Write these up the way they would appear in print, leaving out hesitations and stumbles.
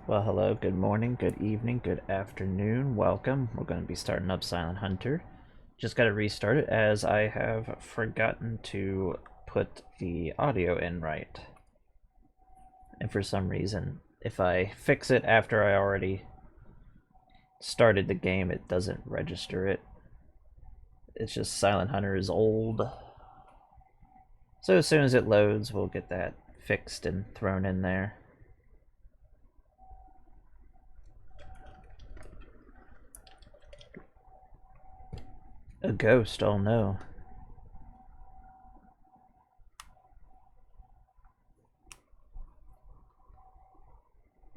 Well, hello, good morning, good evening, good afternoon, welcome. We're going to be starting up Silent Hunter. Just got to restart it as I have forgotten to put the audio in right. And for some reason, if I fix it after I already started the game, it doesn't register it. It's just Silent Hunter is old. So as soon as it loads, we'll get that fixed and thrown in there. A ghost, oh no.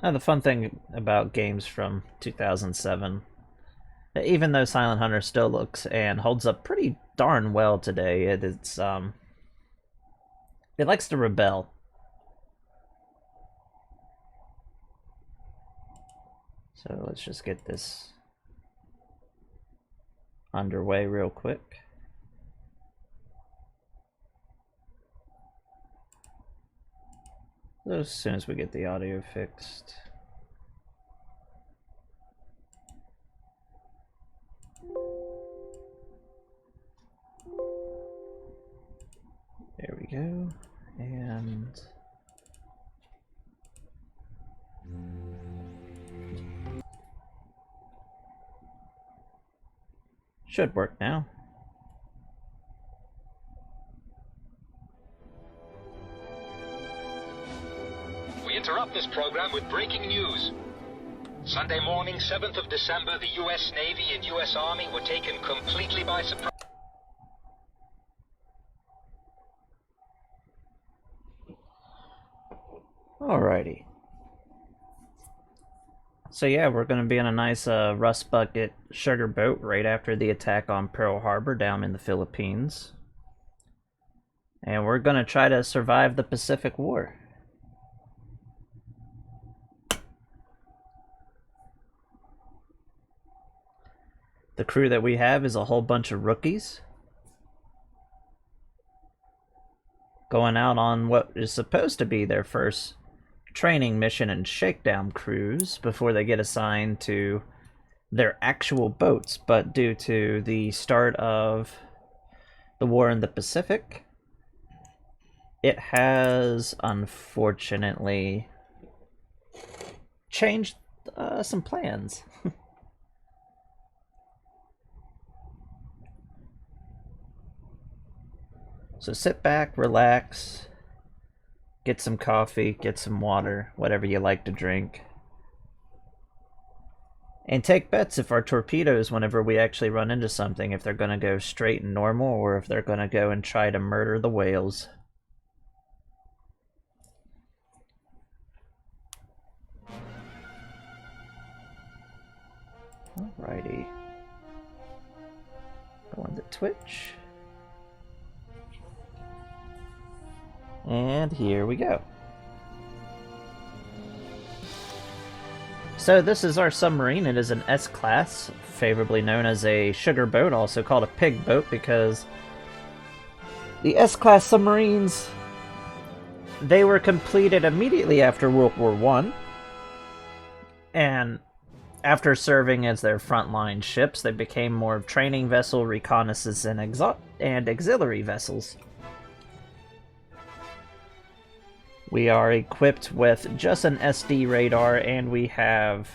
The fun thing about games from 2007, even though Silent Hunter still looks and holds up pretty darn well today, it likes to rebel. So let's just get this underway real quick. As soon as we get the audio fixed. There we go. And should work now. We interrupt this program with breaking news. Sunday morning, 7th of December, the U.S. Navy and U.S. Army were taken completely by surprise. Alrighty. So yeah, we're going to be in a nice rust bucket sugar boat right after the attack on Pearl Harbor down in the Philippines. And we're going to try to survive the Pacific War. The crew that we have is a whole bunch of rookies going out on what is supposed to be their first training mission and shakedown cruise before they get assigned to their actual boats. But due to the start of the war in the Pacific, it has unfortunately changed some plans. So sit back, relax, get some coffee, get some water, whatever you like to drink. And take bets if our torpedoes, whenever we actually run into something, if they're going to go straight and normal or if they're going to go and try to murder the whales. Alrighty. Go on to Twitch. And here we go. So this is our submarine. It is an S-class, favorably known as a sugar boat, also called a pig boat, because the S-class submarines, they were completed immediately after World War I. And after serving as their frontline ships, they became more of training vessel, reconnaissance, and auxiliary vessels. We are equipped with just an SD radar, and we have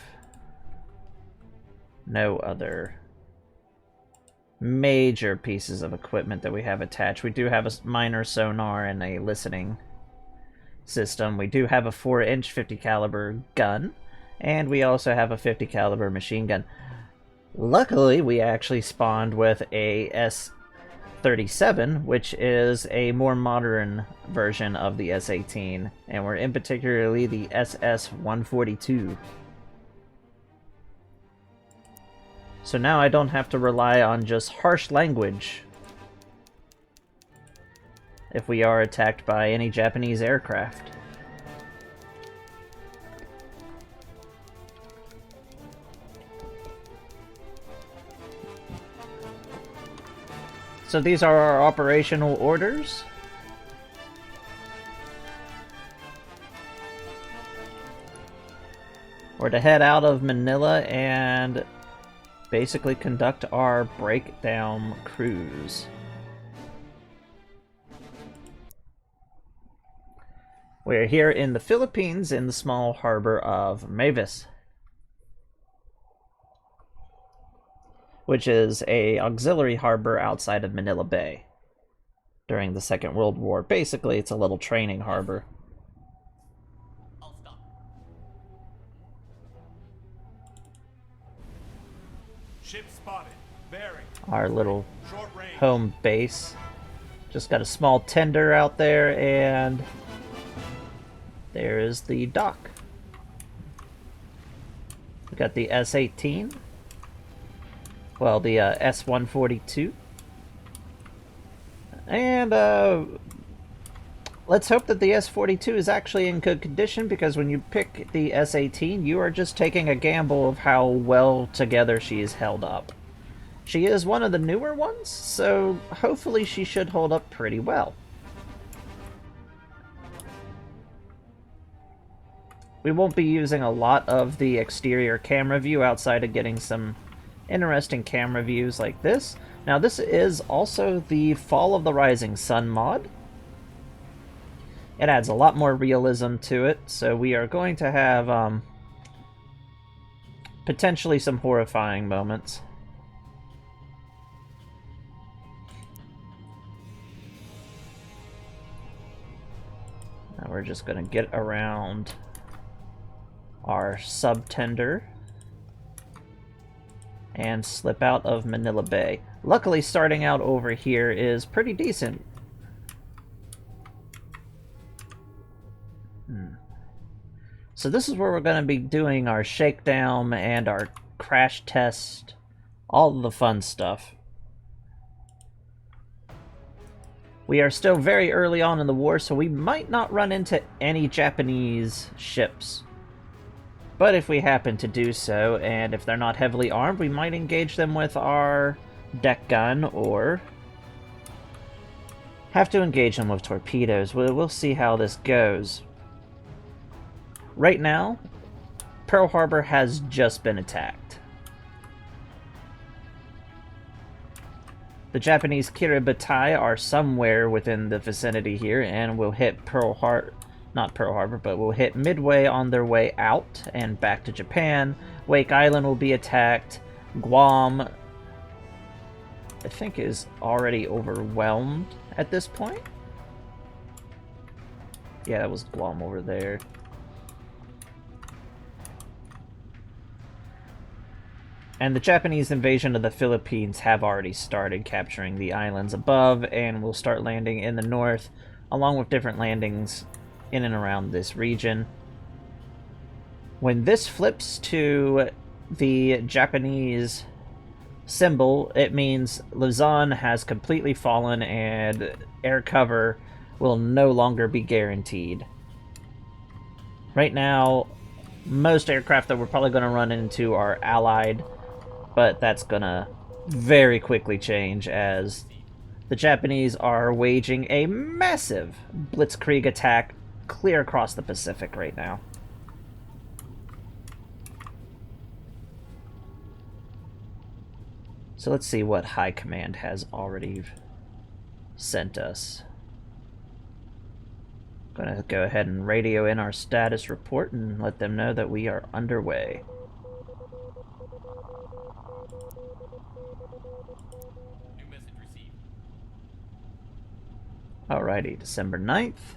no other major pieces of equipment that we have attached. We do have a minor sonar and a listening system. We do have a 4-inch 50 caliber gun, and we also have a 50 caliber machine gun. Luckily, we actually spawned with a S-37, which is a more modern version of the S-18, and we're in particularly the SS-142. So now I don't have to rely on just harsh language if we are attacked by any Japanese aircraft. So these are our operational orders. We're to head out of Manila and basically conduct our breakdown cruise. We're here in the Philippines in the small harbor of Mavis, which is a auxiliary harbor outside of Manila Bay. During the Second World War, basically it's a little training harbor. I'll stop. Ship spotted. Bearing. Our little Short range. home base. Just got a small tender out there, and there is the dock. We got the S-18. Well, the S-142. And let's hope that the S-42 is actually in good condition, because when you pick the S-18, you are just taking a gamble of how well together she is held up. She is one of the newer ones, so hopefully she should hold up pretty well. We won't be using a lot of the exterior camera view outside of getting some interesting camera views like this. Now, this is also the Fall of the Rising Sun mod. It adds a lot more realism to it, so we are going to have potentially some horrifying moments. Now we're just going to get around our sub-tender and slip out of Manila Bay. Luckily, starting out over here is pretty decent. So this is where we're going to be doing our shakedown and our crash test, all the fun stuff. We are still very early on in the war, so we might not run into any Japanese ships. But if we happen to do so, and if they're not heavily armed, we might engage them with our deck gun, or have to engage them with torpedoes. We'll see how this goes. Right now, Pearl Harbor has just been attacked. The Japanese Kiribatai are somewhere within the vicinity here, and will hit not Pearl Harbor, but will hit Midway on their way out and back to Japan. Wake Island will be attacked. Guam, I think, is already overwhelmed at this point. Yeah, that was Guam over there. And the Japanese invasion of the Philippines have already started, capturing the islands above, and will start landing in the north, along with different landings in and around this region. When this flips to the Japanese symbol, it means Luzon has completely fallen and air cover will no longer be guaranteed. Right now, most aircraft that we're probably going to run into are Allied, but that's going to very quickly change as the Japanese are waging a massive blitzkrieg attack clear across the Pacific right now. So let's see what High Command has already sent us. Gonna go ahead and radio in our status report and let them know that we are underway. New message received. Alrighty, December 9th.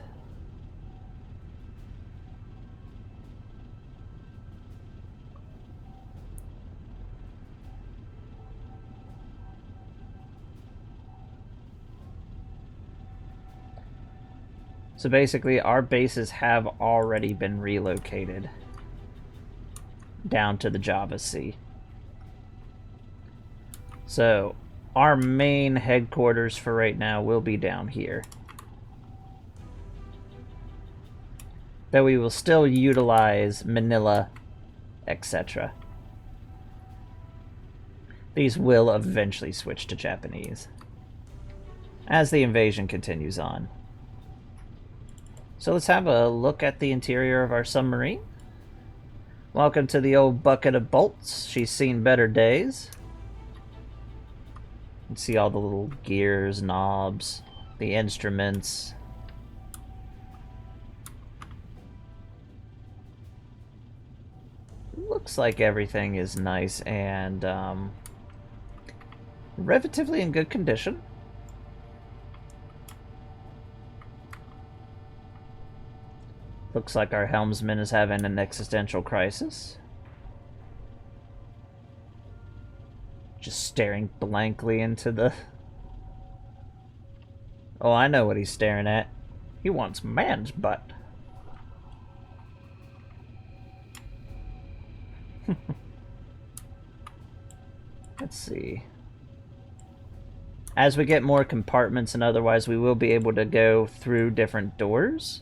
So basically, our bases have already been relocated down to the Java Sea. So our main headquarters for right now will be down here. Though we will still utilize Manila, etc. These will eventually switch to Japanese as the invasion continues on. So let's have a look at the interior of our submarine. Welcome to the old bucket of bolts. She's seen better days. You can see all the little gears, knobs, the instruments. Looks like everything is nice and relatively in good condition. Looks like our helmsman is having an existential crisis. Just staring blankly into the... Oh, I know what he's staring at. He wants man's butt. Let's see. As we get more compartments and otherwise, we will be able to go through different doors.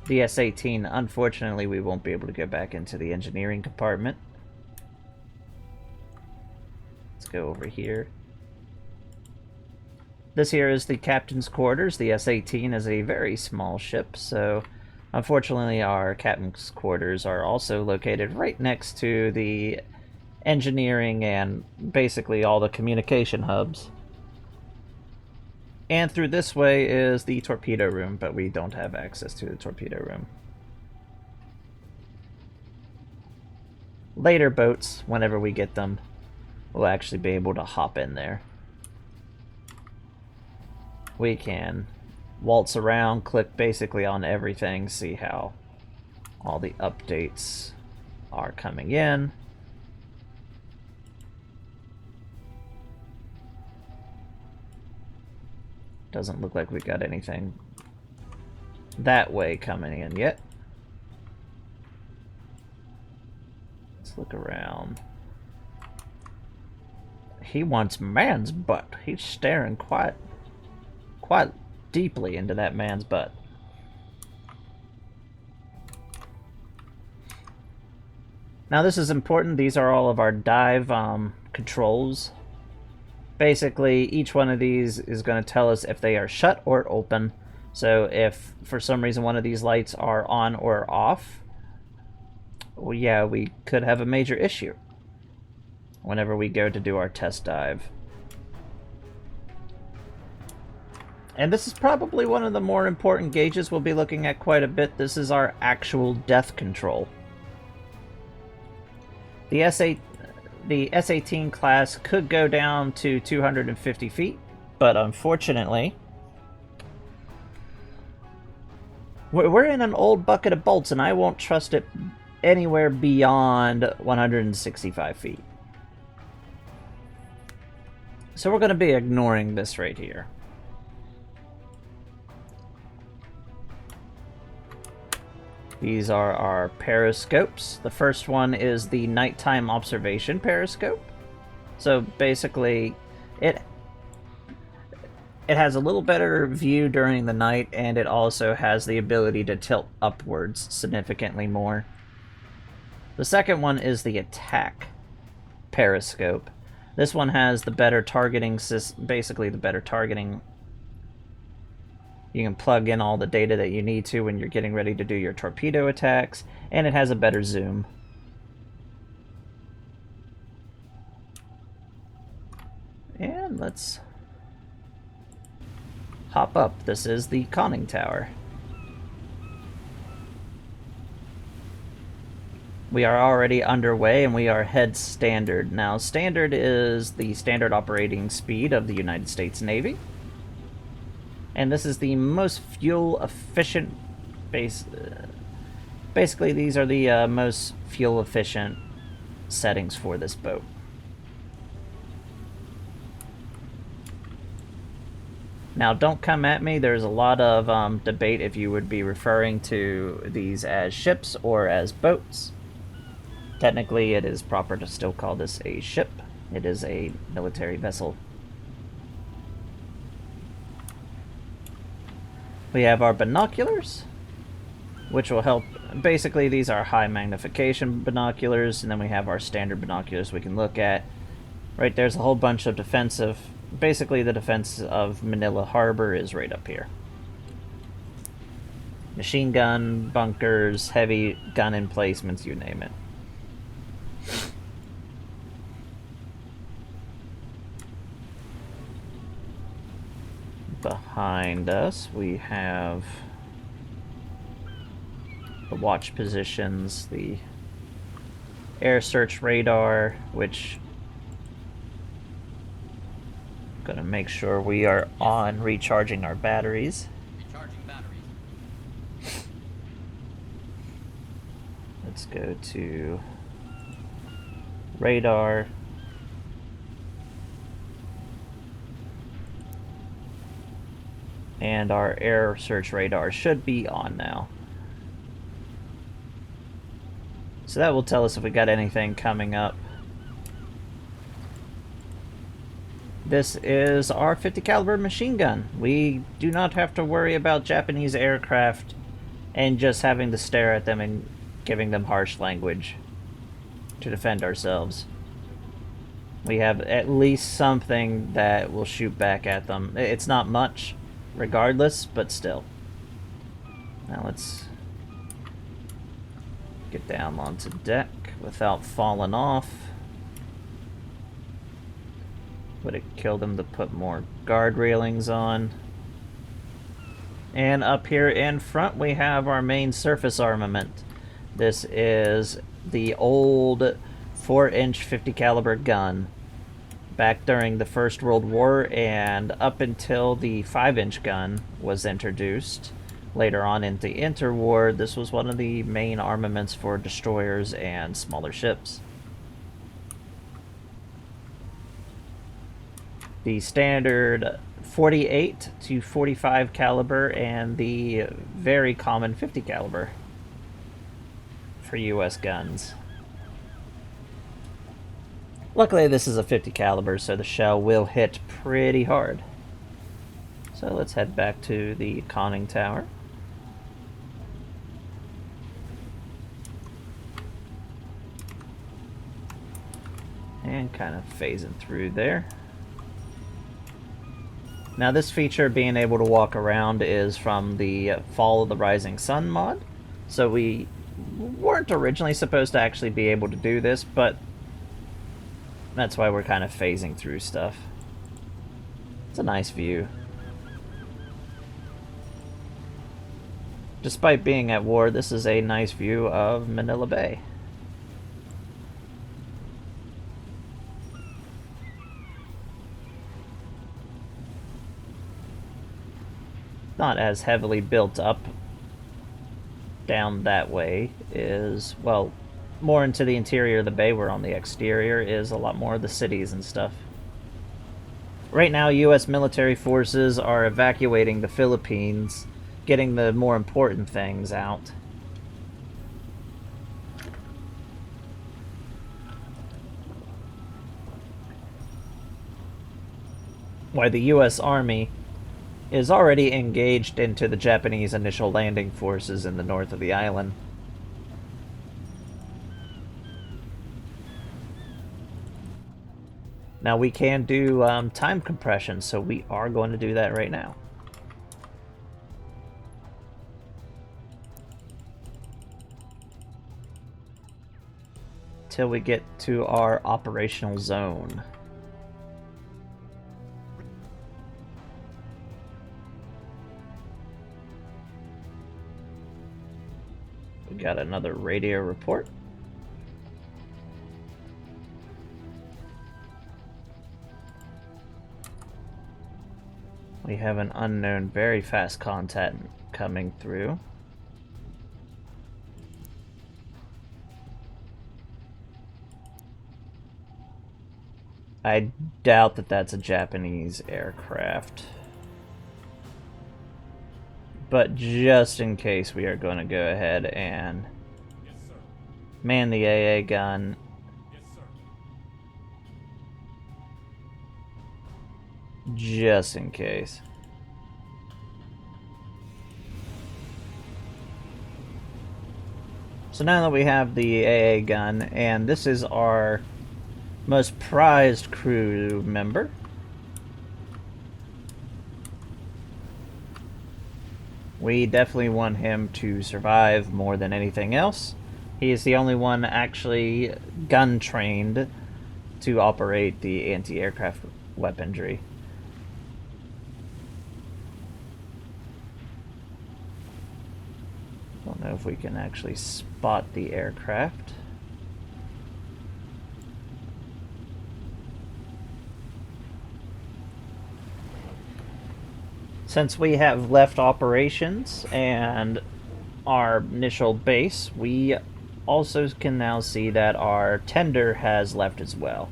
The S-18, unfortunately, we won't be able to go back into the engineering compartment. Let's go over here. This here is the captain's quarters. The S-18 is a very small ship, so unfortunately our captain's quarters are also located right next to the engineering and basically all the communication hubs. And through this way is the torpedo room, but we don't have access to the torpedo room. Later boats, whenever we get them, we'll actually be able to hop in there. We can waltz around, click basically on everything, see how all the updates are coming in. Doesn't look like we got anything that way coming in yet. Let's look around. He wants man's butt. He's staring quite deeply into that man's butt. Now this is important. These are all of our dive controls. Basically, each one of these is going to tell us if they are shut or open. So if for some reason one of these lights are on or off, well, yeah, we could have a major issue whenever we go to do our test dive. And this is probably one of the more important gauges we'll be looking at quite a bit. This is our actual depth control. The S-18 class could go down to 250 feet, but unfortunately, we're in an old bucket of bolts, and I won't trust it anywhere beyond 165 feet. So we're going to be ignoring this right here. These are our periscopes. The first one is the nighttime observation periscope. So basically, it has a little better view during the night, and it also has the ability to tilt upwards significantly more. The second one is the attack periscope. This one has the better targeting, basically the better targeting. You can plug in all the data that you need to when you're getting ready to do your torpedo attacks, and it has a better zoom. And let's hop up. This is the conning tower. We are already underway, and we are head standard. Now, standard is the standard operating speed of the United States Navy. And this is the most fuel efficient basically these are the most fuel efficient settings for this boat. Now don't come at me, there's a lot of debate if you would be referring to these as ships or as boats. Technically it is proper to still call this a ship. It is a military vessel. We have our binoculars, which will help. Basically, these are high magnification binoculars, and then we have our standard binoculars we can look at. Right there's a whole bunch of defensive. Basically, the defense of Manila Harbor is right up here. Machine gun, bunkers, heavy gun emplacements, you name it. Behind us, we have the watch positions, the air search radar, which I'm gonna make sure we are on recharging our batteries. Recharging batteries. Let's go to radar. And our air search radar should be on now. So that will tell us if we got anything coming up. This is our 50 caliber machine gun. We do not have to worry about Japanese aircraft and just having to stare at them and giving them harsh language to defend ourselves. We have at least something that will shoot back at them. It's not much, regardless, but still. Now let's get down onto deck without falling off. Would it kill them to put more guard railings on? And up here in front we have our main surface armament. This is the old 4-inch 50 caliber gun. Back during the First World War and up until the 5-inch gun was introduced. Later on in the interwar, this was one of the main armaments for destroyers and smaller ships. The standard 48 to 45 caliber and the very common 50 caliber for US guns. Luckily this is a 50 caliber, so the shell will hit pretty hard. So let's head back to the conning tower. And kind of phasing through there. Now this feature, being able to walk around, is from the Fall of the Rising Sun mod. So we weren't originally supposed to actually be able to do this, but that's why we're kind of phasing through stuff. It's a nice view. Despite being at war, this is a nice view of Manila Bay. Not as heavily built up down that way is, well, more into the interior of the bay, where on the exterior is a lot more of the cities and stuff. Right now, U.S. military forces are evacuating the Philippines, getting the more important things out. While the U.S. Army is already engaged into the Japanese initial landing forces in the north of the island. Now we can do time compression, so we are going to do that right now. Till we get to our operational zone. We got another radio report. We have an unknown very fast contact coming through. I doubt that that's a Japanese aircraft. But just in case, we are going to go ahead and man the AA gun. Just in case. So now that we have the AA gun, and this is our most prized crew member, we definitely want him to survive more than anything else. He is the only one actually gun trained to operate the anti-aircraft weaponry. Don't know if we can actually spot the aircraft. Since we have left operations and our initial base, we also can now see that our tender has left as well.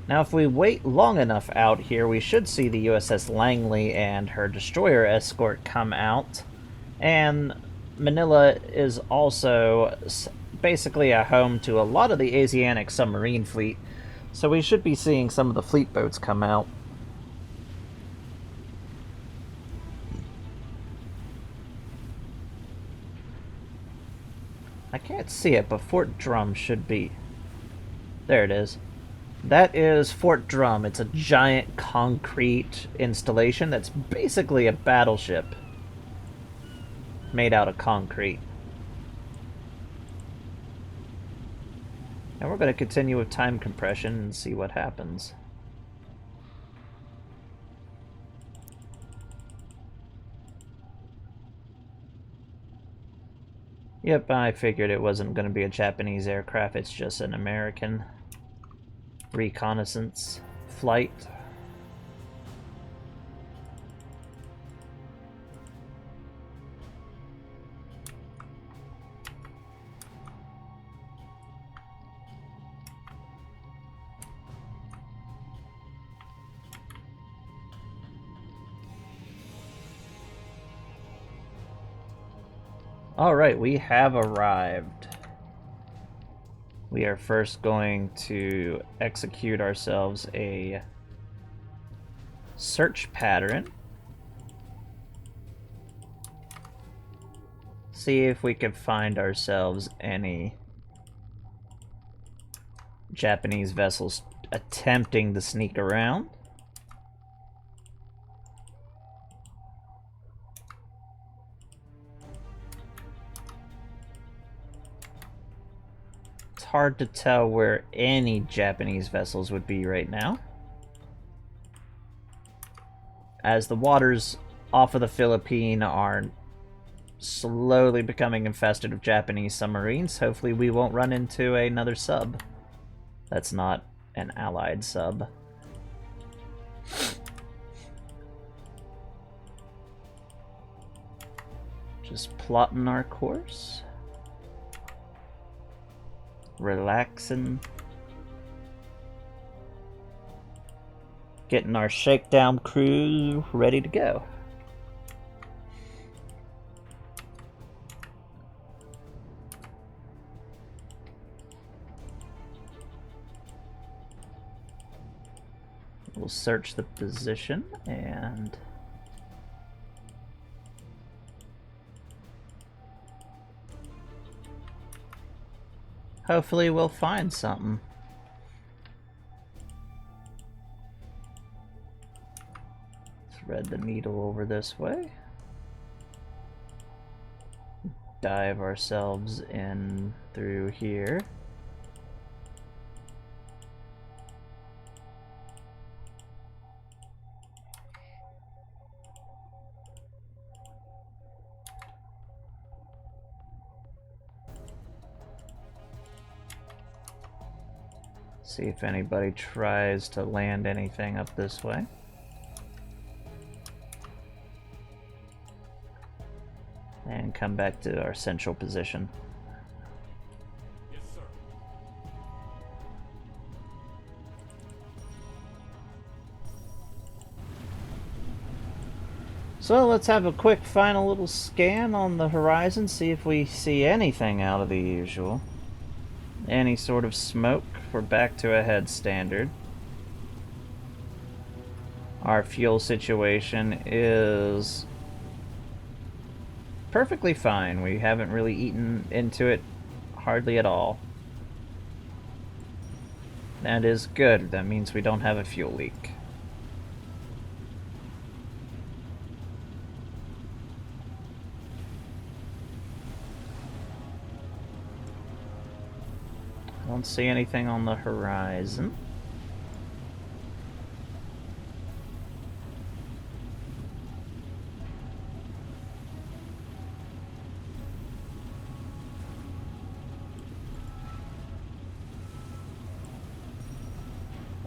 Now, if we wait long enough out here, we should see the USS Langley and her destroyer escort come out. And Manila is also basically a home to a lot of the Asiatic submarine fleet, so we should be seeing some of the fleet boats come out. I can't see it, but Fort Drum should be... There it is. That is Fort Drum. It's a giant concrete installation that's basically a battleship made out of concrete. And we're going to continue with time compression and see what happens. Yep, I figured it wasn't going to be a Japanese aircraft, it's just an American reconnaissance flight. Alright, we have arrived. We are first going to execute ourselves a search pattern. See if we can find ourselves any Japanese vessels attempting to sneak around. Hard to tell where any Japanese vessels would be right now, as the waters off of the Philippines are slowly becoming infested with Japanese submarines. Hopefully we won't run into another sub that's not an allied sub. Just plotting our course. Relaxing. Getting our shakedown crew ready to go. We'll search the position and hopefully we'll find something. Thread the needle over this way. Dive ourselves in through here. See if anybody tries to land anything up this way. And come back to our central position. Yes, sir. So let's have a quick final little scan on the horizon, see if we see anything out of the usual. Any sort of smoke. We're back to a head standard. Our fuel situation is perfectly fine. We haven't really eaten into it hardly at all. That is good. That means we don't have a fuel leak. Don't see anything on the horizon.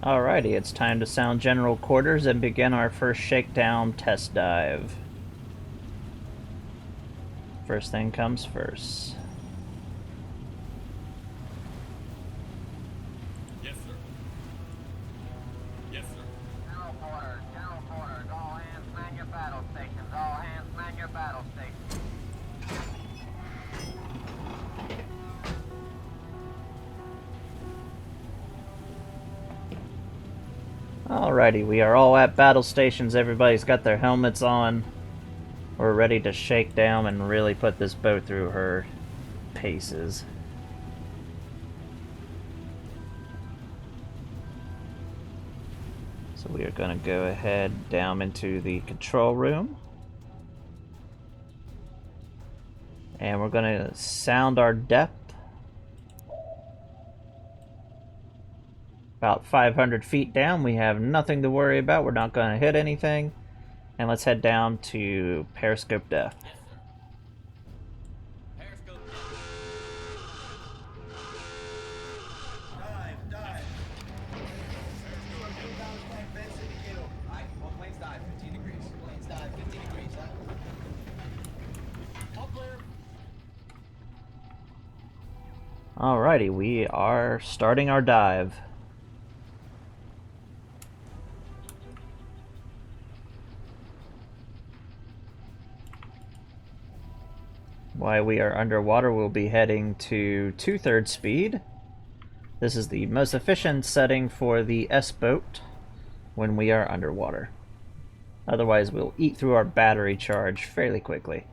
Alrighty, it's time to sound general quarters and begin our first shakedown test dive. First thing comes first. Yes, sir. Yes, sir. General quarters, all hands man your battle stations, all hands man your battle stations. Alrighty, we are all at battle stations. Everybody's got their helmets on. We're ready to shake down and really put this boat through her paces. So we are going to go ahead down into the control room. And we're going to sound our depth. About 500 feet down, we have nothing to worry about. We're not going to hit anything. And let's head down to periscope depth. Periscope. Dive. Alright, well, planes dive 15 degrees. Planes dive 15 degrees, huh? All clear. Alrighty, we are starting our dive. While we are underwater, we'll be heading to 2/3 speed. This is the most efficient setting for the S-boat when we are underwater. Otherwise, we'll eat through our battery charge fairly quickly.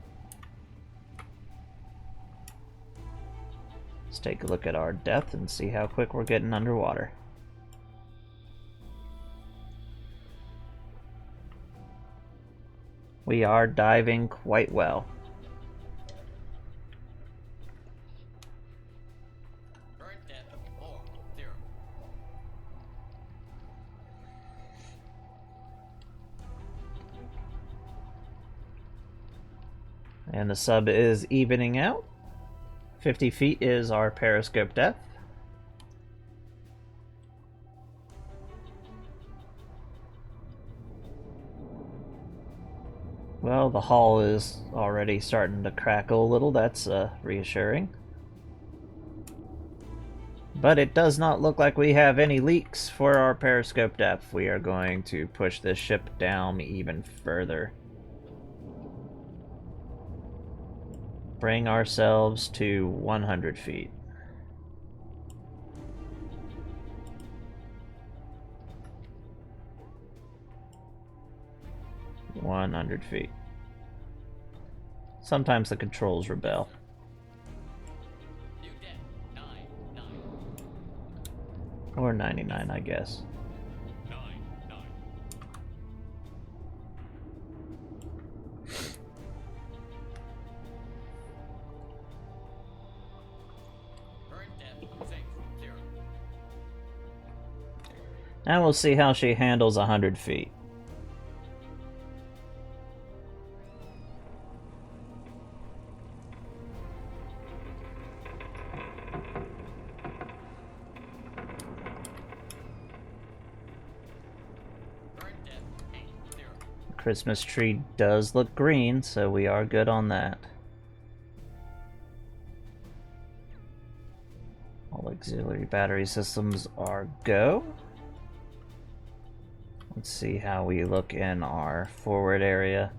Let's take a look at our depth and see how quick we're getting underwater. We are diving quite well. Current depth 4-0. And the sub is evening out. 50 feet is our periscope depth. Well, the hull is already starting to crackle a little. That's reassuring. But it does not look like we have any leaks for our periscope depth. We are going to push this ship down even further. Bring ourselves to 100 feet. $100. Sometimes the controls rebel. New depth 9-9. Or 99, I guess. 9-9. Current depth 6-0. Now we'll see how she handles 100 feet. Current depth 8-0. Christmas tree does look green, so we are good on that. All auxiliary battery systems are go. Let's see how we look in our forward area.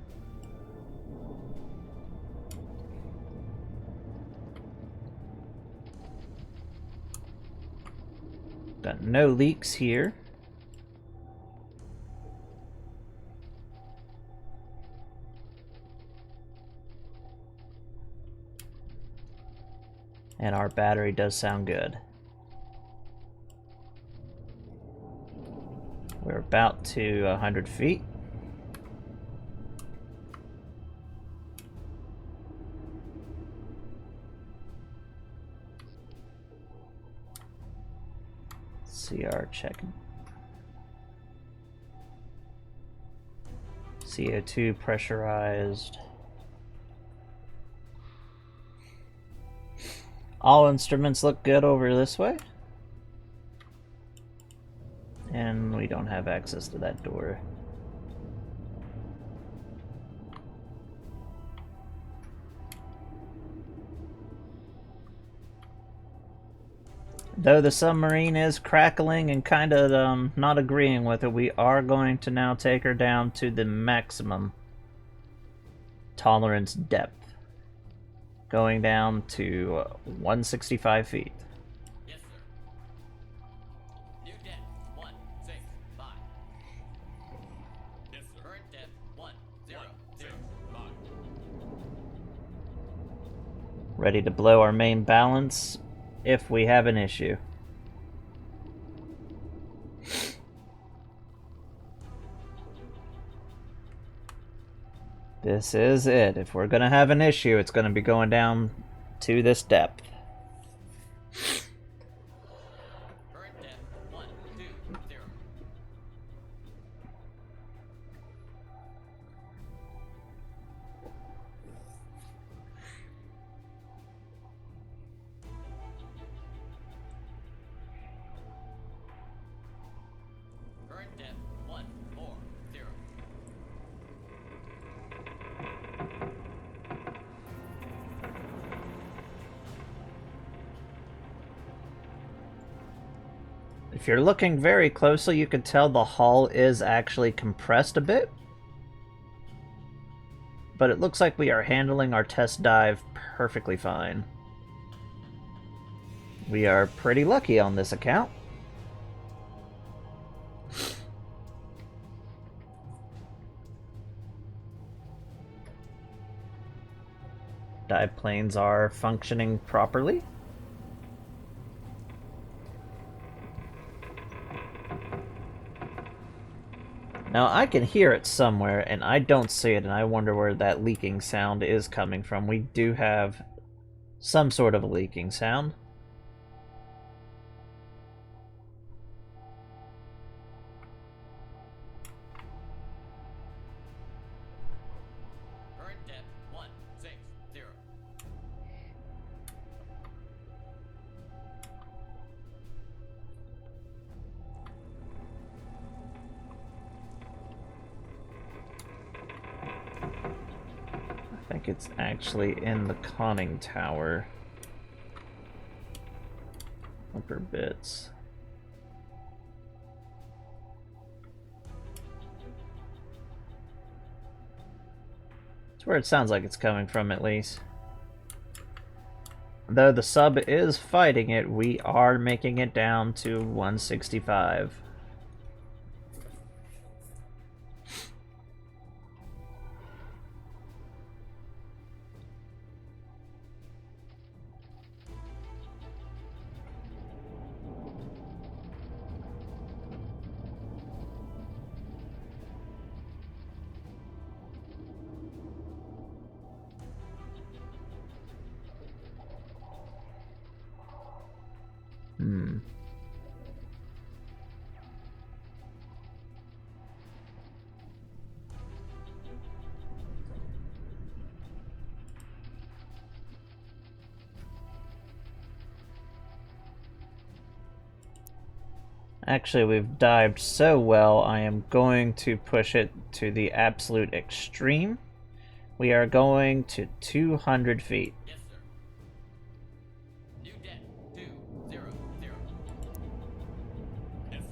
Got no leaks here. And our battery does sound good. We're about to 100 feet. CR checking. CO2 pressurized. All instruments look good over this way. And we don't have access to that door. Though the submarine is crackling and kind of not agreeing with it, we are going to now take her down to the maximum tolerance depth. Going down to 165 feet. Yes, sir. New depth 165. Yes, sir. Current depth 100. 165. Ready to blow our main balance if we have an issue. This is it. If we're gonna have an issue, it's gonna be going down to this depth. Current depth 120. Current depth 140. If you're looking very closely, you can tell the hull is actually compressed a bit. But it looks like we are handling our test dive perfectly fine. We are pretty lucky on this account. Dive planes are functioning properly. Now I can hear it somewhere and I don't see it, and I wonder where that leaking sound is coming from. We do have some sort of a leaking sound. Current depth 160. I think it's actually in the conning tower. Upper bits. It's where it sounds like it's coming from, at least. Though the sub is fighting it, we are making it down to 165. Actually, we've dived so well, I am going to push it to the absolute extreme. We are going to 200 feet. Yes, sir. New depth 200. Yes, sir.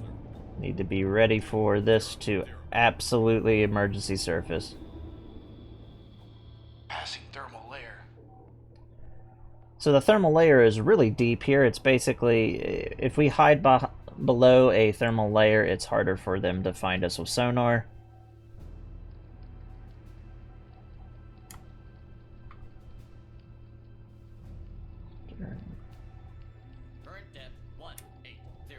Need to be ready for this to absolutely emergency surface. Passing thermal layer. So the thermal layer is really deep here. It's basically, if we hide below a thermal layer, it's harder for them to find us with sonar. Current depth 180.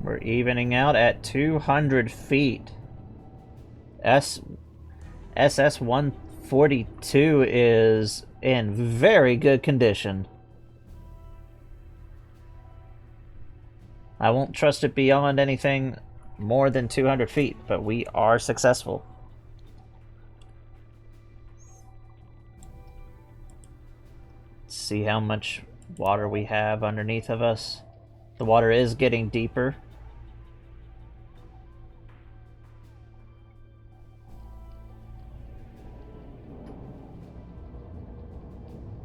We're evening out at 200 feet. SS-1000 42 is in very good condition. I won't trust it beyond anything more than 200 feet, but we are successful. See how much water we have underneath of us. The water is getting deeper.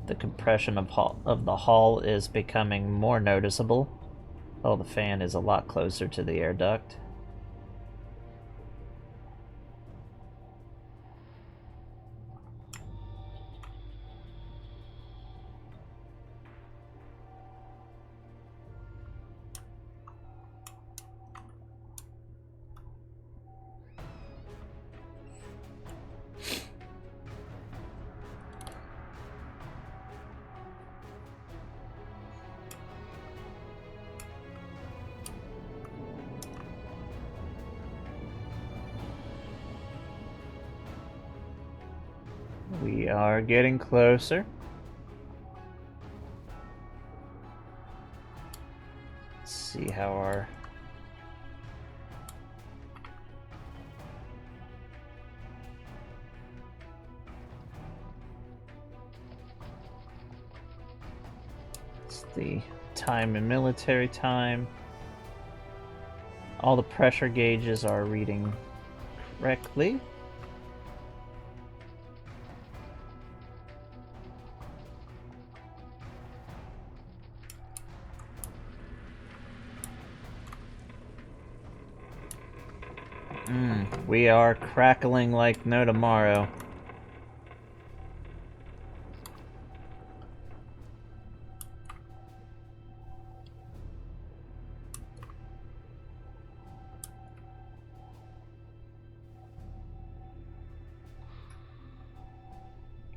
The compression of the hull is becoming more noticeable. Oh, the fan is a lot closer to the air duct. We are getting closer. Let's see how our... It's the time in military time. All the pressure gauges are reading correctly. We are crackling like no tomorrow.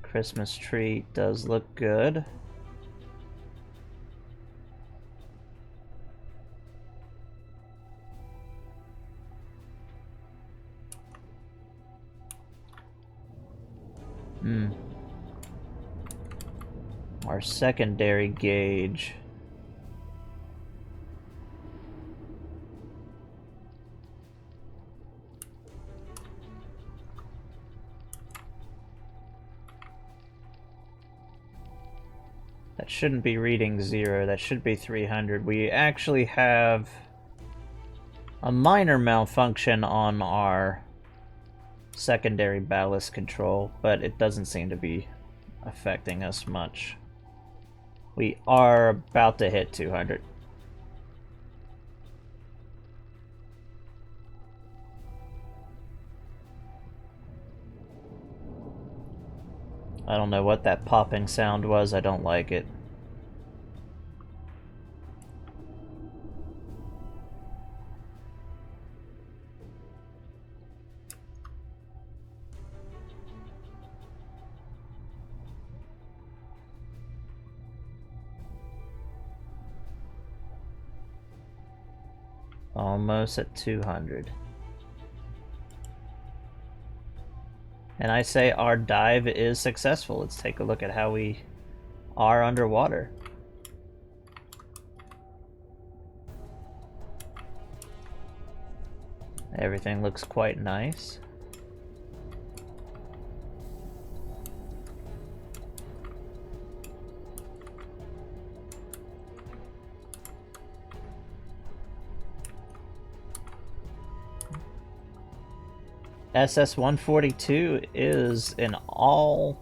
Christmas tree does look good. Our secondary gauge. That shouldn't be reading 0, that should be 300. We actually have a minor malfunction on our secondary ballast control, but it doesn't seem to be affecting us much. We are about to hit 200. I don't know what that popping sound was, I don't like it. Almost at 200. And I say our dive is successful. Let's take a look at how we are underwater. Everything looks quite nice. SS-142 is in all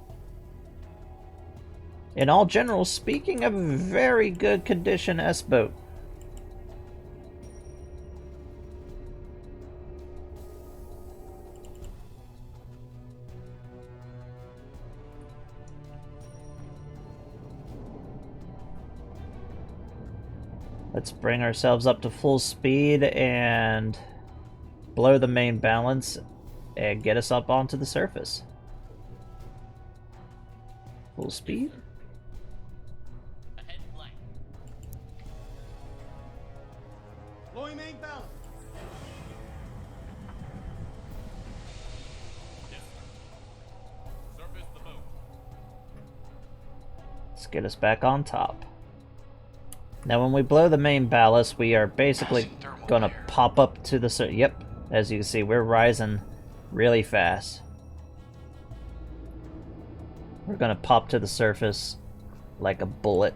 general speaking a very good condition S-boat. Let's bring ourselves up to full speed and blow the main balance and get us up onto the surface. Full speed. Ahead flank. Lowering main balance. Yes, sir. get us back on top. Now when we blow the main ballast, we are basically going to pop up to the... Yep, as you can see, we're rising really fast. We're going to pop to the surface like a bullet.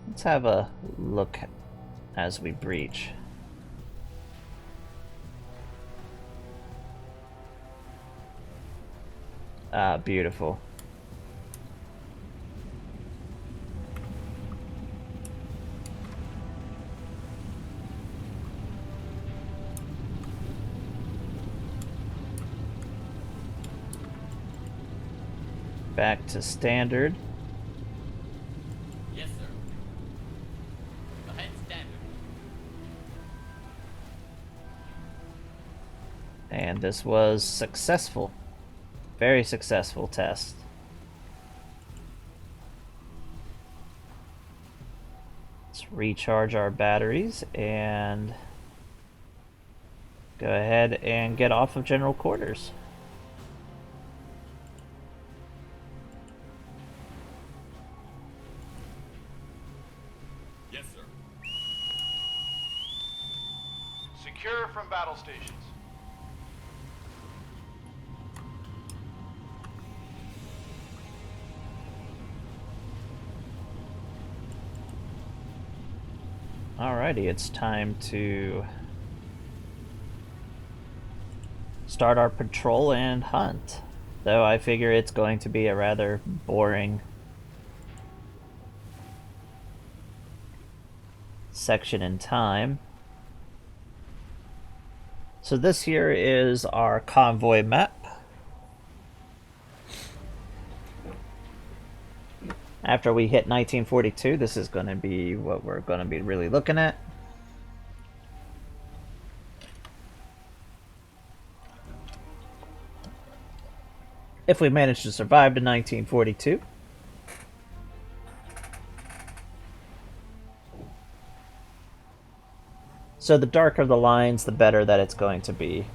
Let's have a look as we breach. Ah, beautiful. Back to standard. Yes, sir. Ahead standard. And this was successful. Very successful test. Let's recharge our batteries and go ahead and get off of general quarters. Yes, sir. Secure from battle stations. Alrighty, it's time to start our patrol and hunt. Though I figure it's going to be a rather boring section in time. So this here is our convoy map. After we hit 1942, this is going to be what we're going to be really looking at. If we manage to survive to 1942. So the darker the lines, the better that it's going to be.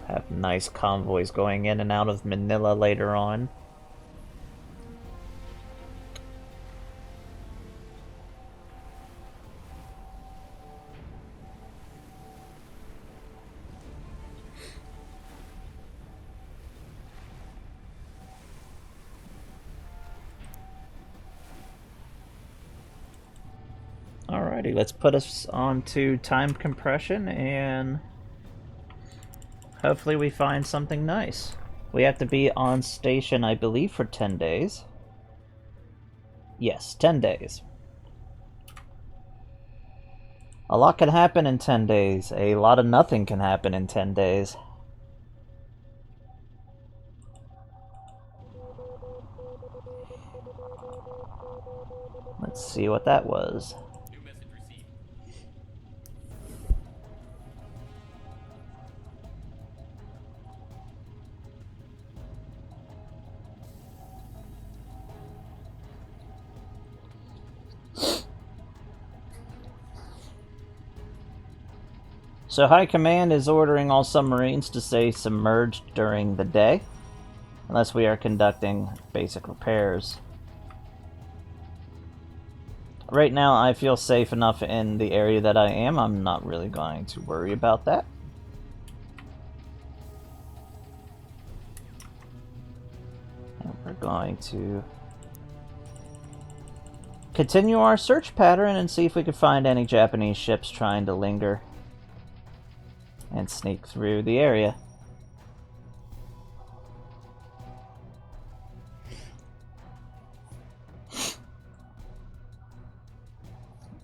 Have nice convoys going in and out of Manila later on. Alrighty, let's put us on to time compression and hopefully we find something nice. We have to be on station, I believe, for 10 days. Yes, 10 days. A lot can happen in 10 days. A lot of nothing can happen in 10 days. Let's see what that was. New message received. So High Command is ordering all submarines to stay submerged during the day, unless we are conducting basic repairs. Right now I feel safe enough in the area that I am. I'm not really going to worry about that. And we're going to continue our search pattern and see if we can find any Japanese ships trying to linger and sneak through the area.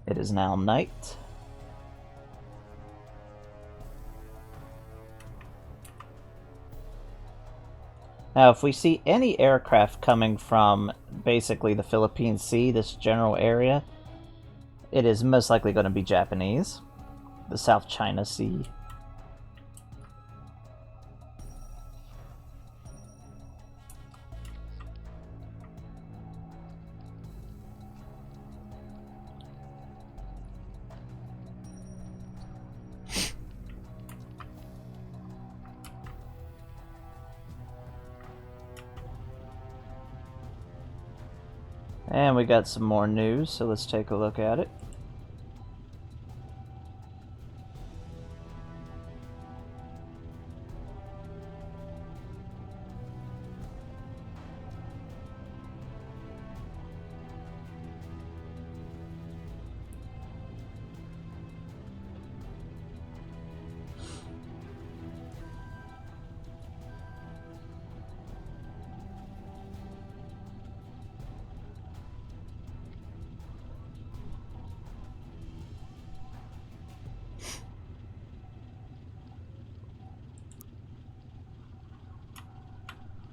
It is now night. Now, if we see any aircraft coming from basically the Philippine Sea, this general area, it is most likely going to be Japanese. The South China Sea. And we got some more news, so let's take a look at it.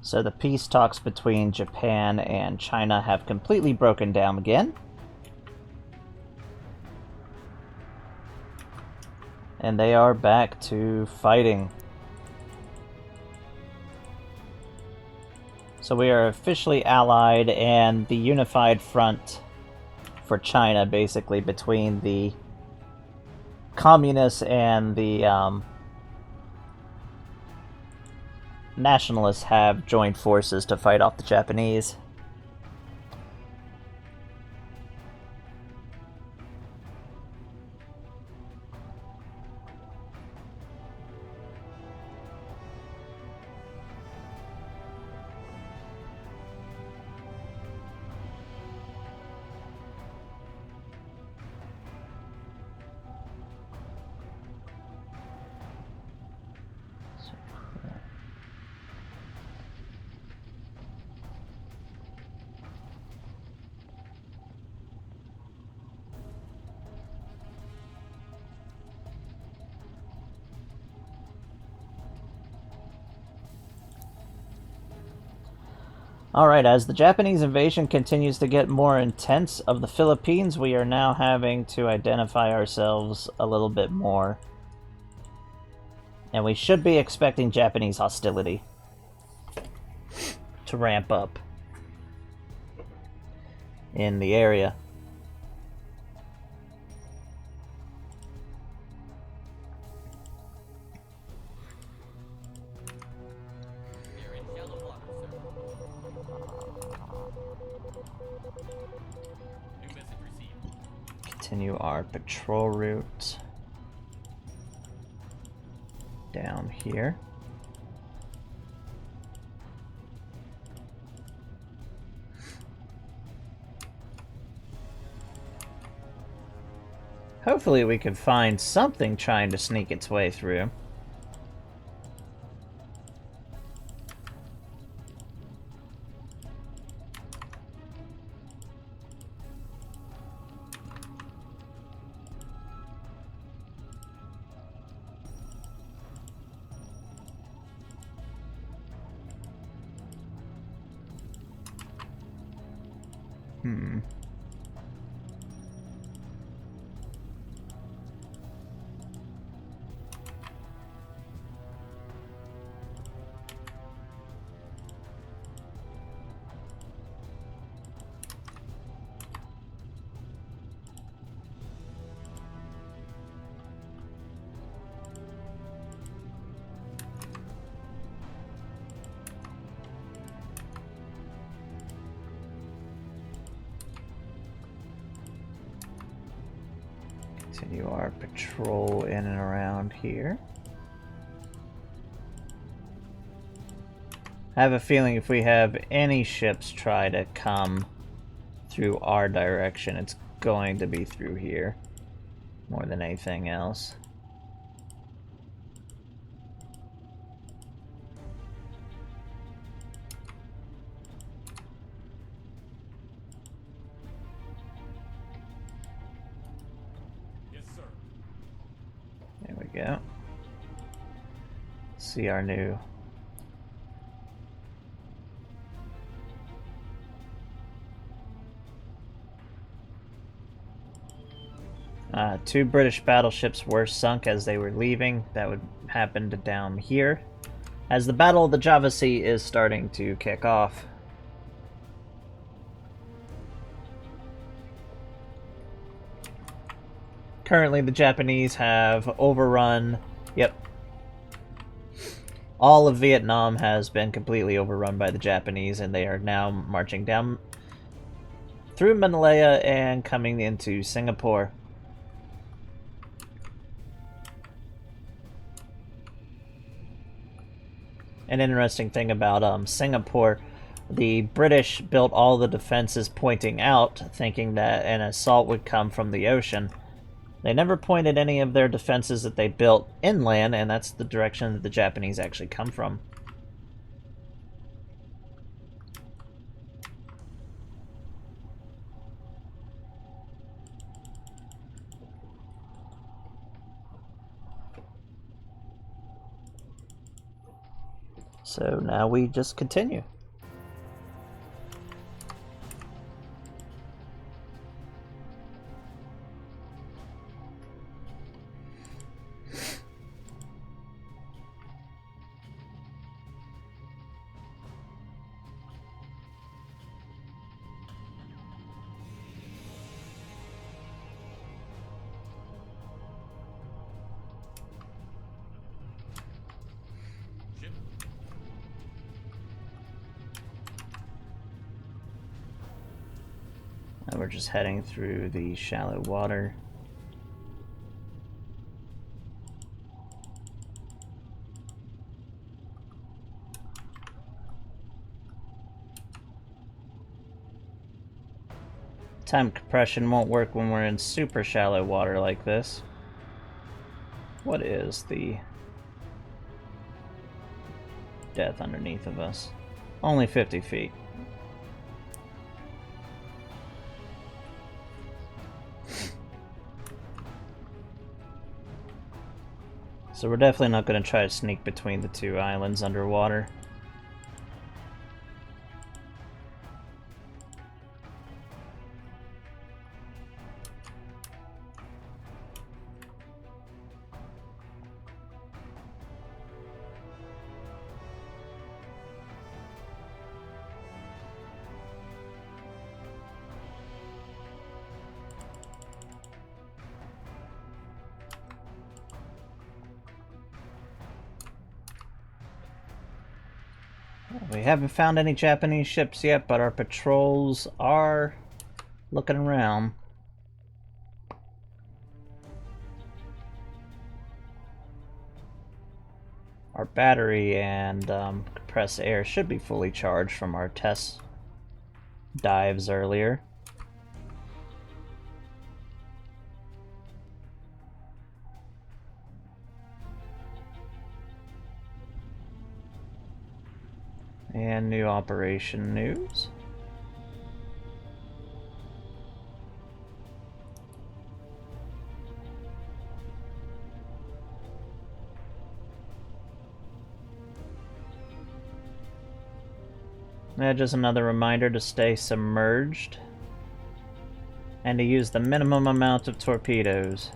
So the peace talks between Japan and China have completely broken down again. And they are back to fighting. So we are officially allied, and the unified front for China, basically between the communists and the nationalists, have joined forces to fight off the Japanese. Alright, as the Japanese invasion continues to get more intense of the Philippines, we are now having to identify ourselves a little bit more. And we should be expecting Japanese hostility to ramp up in the area. We're in shallow water, sir. New message received. Continue our patrol route down here. Hopefully we can find something trying to sneak its way through. Continue our patrol in and around here. I have a feeling if we have any ships try to come through our direction, it's going to be through here more than anything else. Yes, sir. There we go. See our new two British battleships were sunk as they were leaving. That would happen to down here, as the Battle of the Java Sea is starting to kick off. Currently, the Japanese have overrun. Yep. All of Vietnam has been completely overrun by the Japanese, and they are now marching down through Malaya and coming into Singapore. An interesting thing about Singapore, the British built all the defenses pointing out, thinking that an assault would come from the ocean. They never pointed any of their defenses that they built inland, and that's the direction that the Japanese actually come from. So now we just continue. Ship. And we're just heading through the shallow water. Time compression won't work when we're in super shallow water like this. What is the depth underneath of us? Only 50 feet. So we're definitely not going to try to sneak between the two islands underwater. We haven't found any Japanese ships yet, but our patrols are looking around. Our battery and compressed air should be fully charged from our test dives earlier. And new operation news. Just another reminder to stay submerged and to use the minimum amount of torpedoes.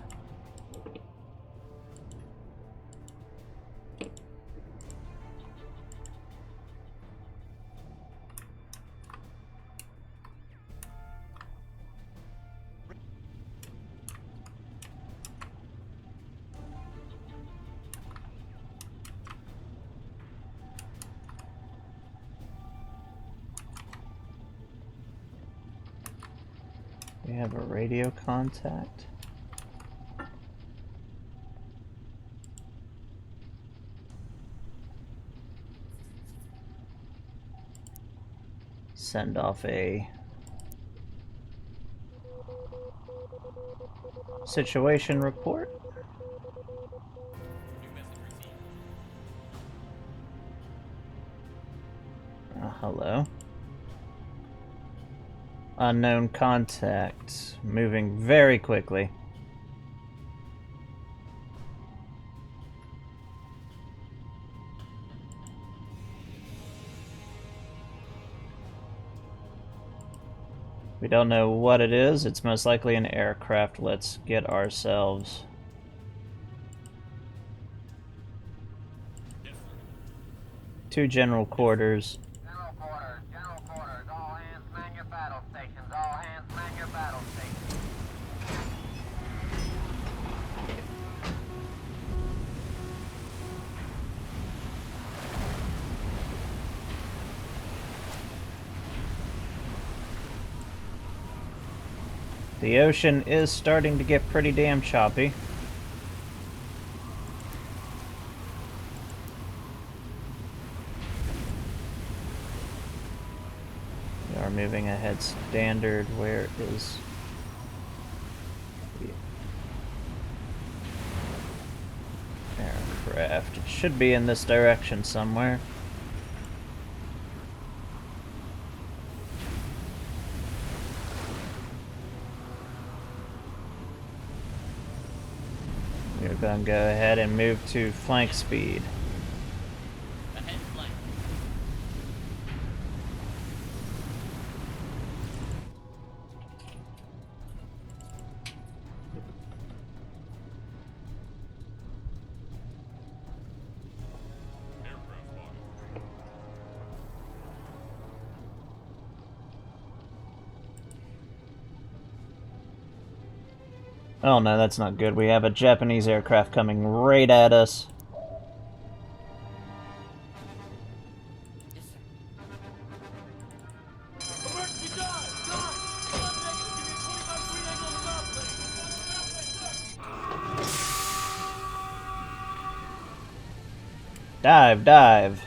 We have a radio contact. Send off a situation report. New message received. Hello. Unknown contact. Moving very quickly. We don't know what it is. It's most likely an aircraft. Let's get ourselves Yes, sir. to general quarters. General quarters, all hands man your battle stations, all hands man your battle stations. The ocean is starting to get pretty damn choppy. We are moving ahead standard. Where is the aircraft? It should be in this direction somewhere. We're going to go ahead and move to flank speed. Ahead flank. Aircraft spotted. Oh no, that's not good. We have a Japanese aircraft coming right at us. Yes, sir. Emergency dive! Dive! Dive negative! Give me a 25-degree angle on the ground plane! Dive, dive.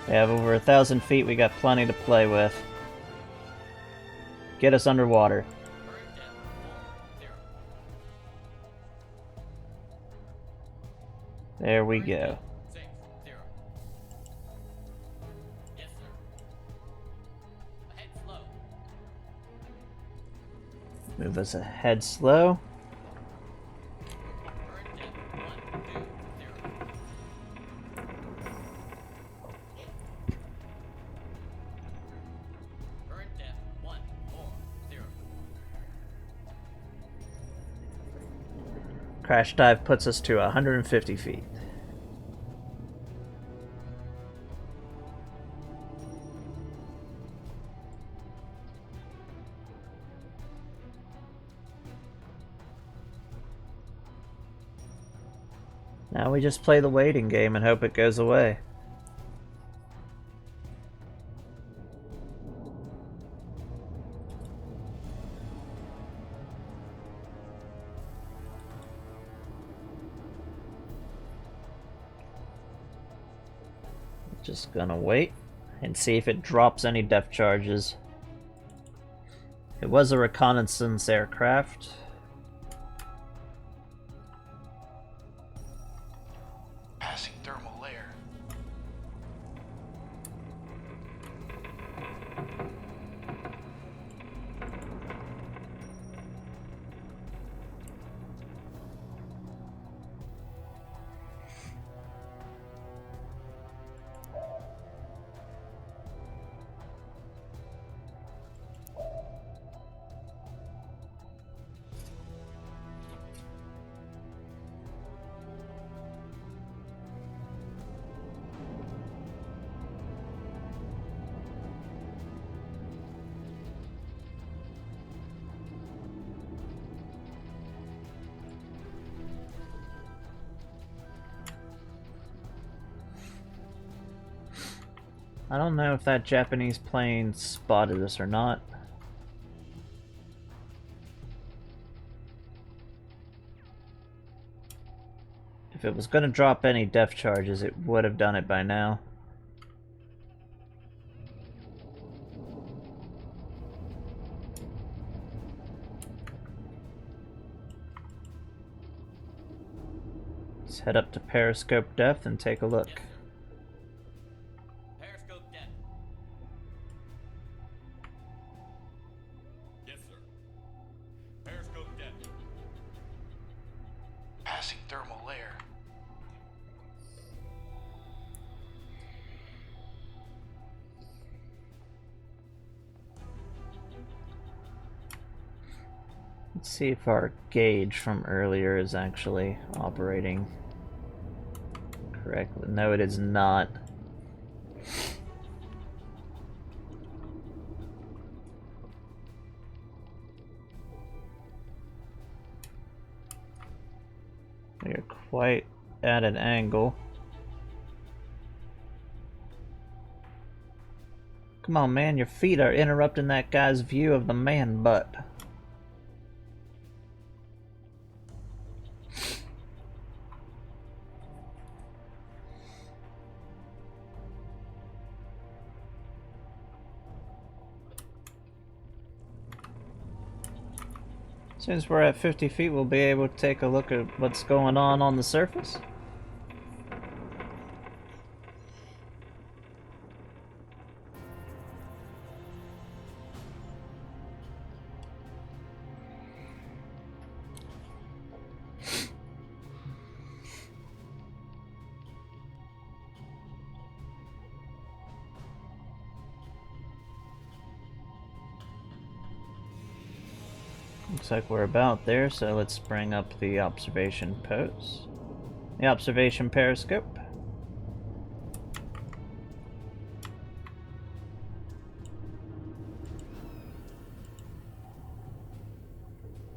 We have over 1,000 feet. We got plenty to play with. Get us underwater. Current depth 4, 0. There we go. 6, 0. Yes, sir. Ahead slow. Move us ahead slow. Current depth 1, 2, 0. Current depth 1, 4, 0. Crash dive puts us to 150 feet. Now we just play the waiting game and hope it goes away. Just gonna wait and see if it drops any depth charges. It was a reconnaissance aircraft. Passing thermal layer. I don't know if that Japanese plane spotted us or not. If it was going to drop any depth charges, it would have done it by now. Let's head up to periscope depth and take a look. Periscope depth. Yes, sir. Periscope depth. Passing thermal layer. Let's see if our gauge from earlier is actually operating correctly. No, it is not. You're quite at an angle. Come on, man, your feet are interrupting that guy's view of the man butt. Since we're at 50 feet, we'll be able to take a look at what's going on the surface. Looks like we're about there, so let's bring up the observation post. The observation periscope.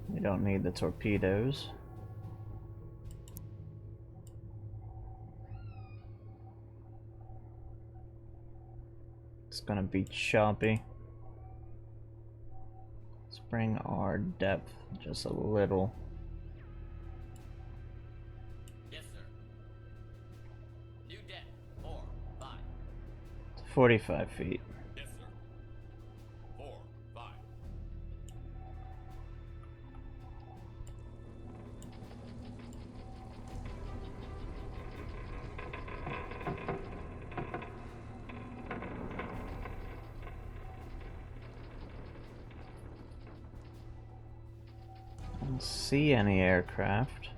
We don't need the torpedoes. It's gonna be choppy. Let's bring our depth just a little. Yes, sir. New depth, 4, 5. 45 feet. Yes, sir. 4, 5. I don't see any aircraft.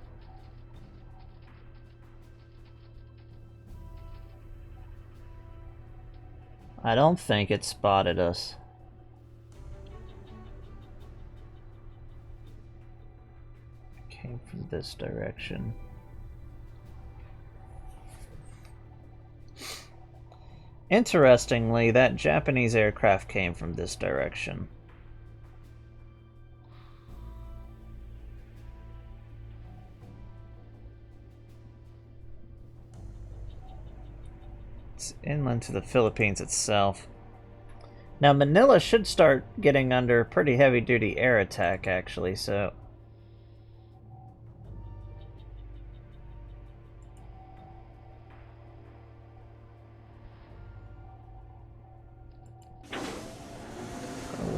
I don't think it spotted us. Came from this direction. Interestingly, that Japanese aircraft came from this direction. It's inland to the Philippines itself. Now, Manila should start getting under pretty heavy-duty air attack, actually, so...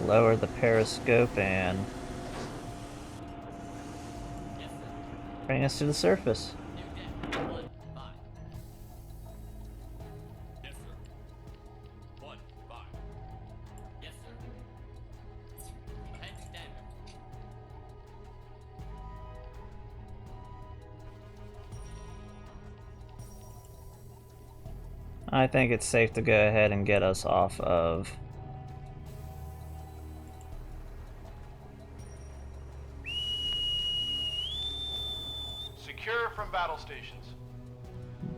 lower the periscope and bring us to the surface. New depth, 1, 5. Yes, sir. 1, 5. Yes, sir. Ahead standard. I think it's safe to go ahead and get us off of Secure from battle stations.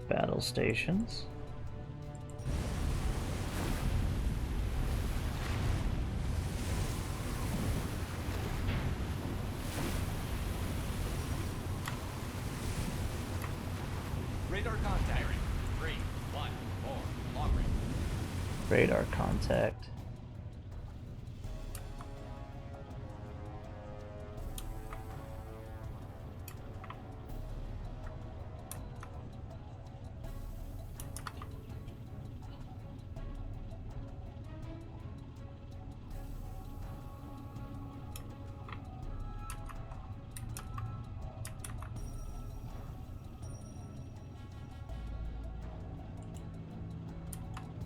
battle stations. Radar contact. 3, 1, 4. Long range. Radar contact.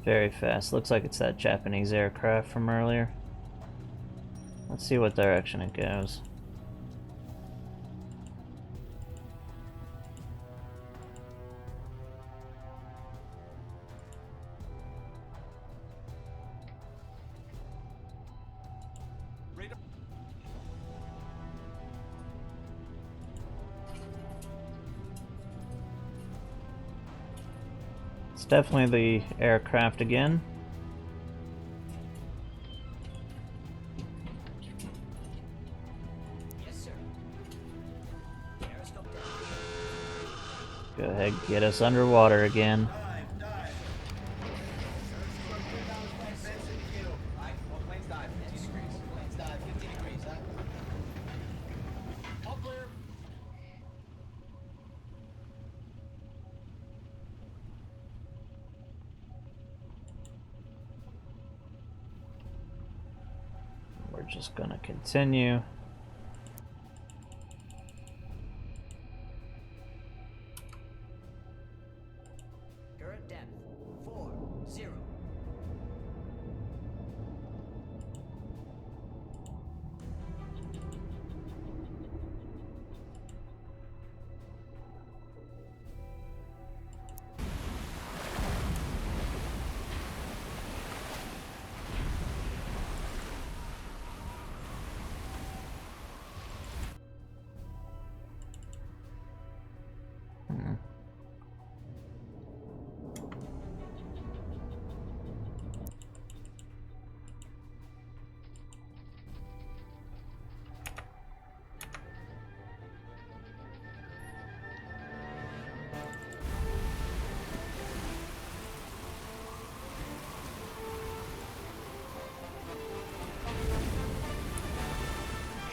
Very fast. Looks like it's that Japanese aircraft from earlier. Let's see what direction it goes. Radar. It's definitely the aircraft again. Yes, sir. Periscope down. Go ahead, get us underwater again. Planes dive, 15 degrees. Planes dive, 15 degrees, huh? All clear. We're just gonna continue. Current depth 40.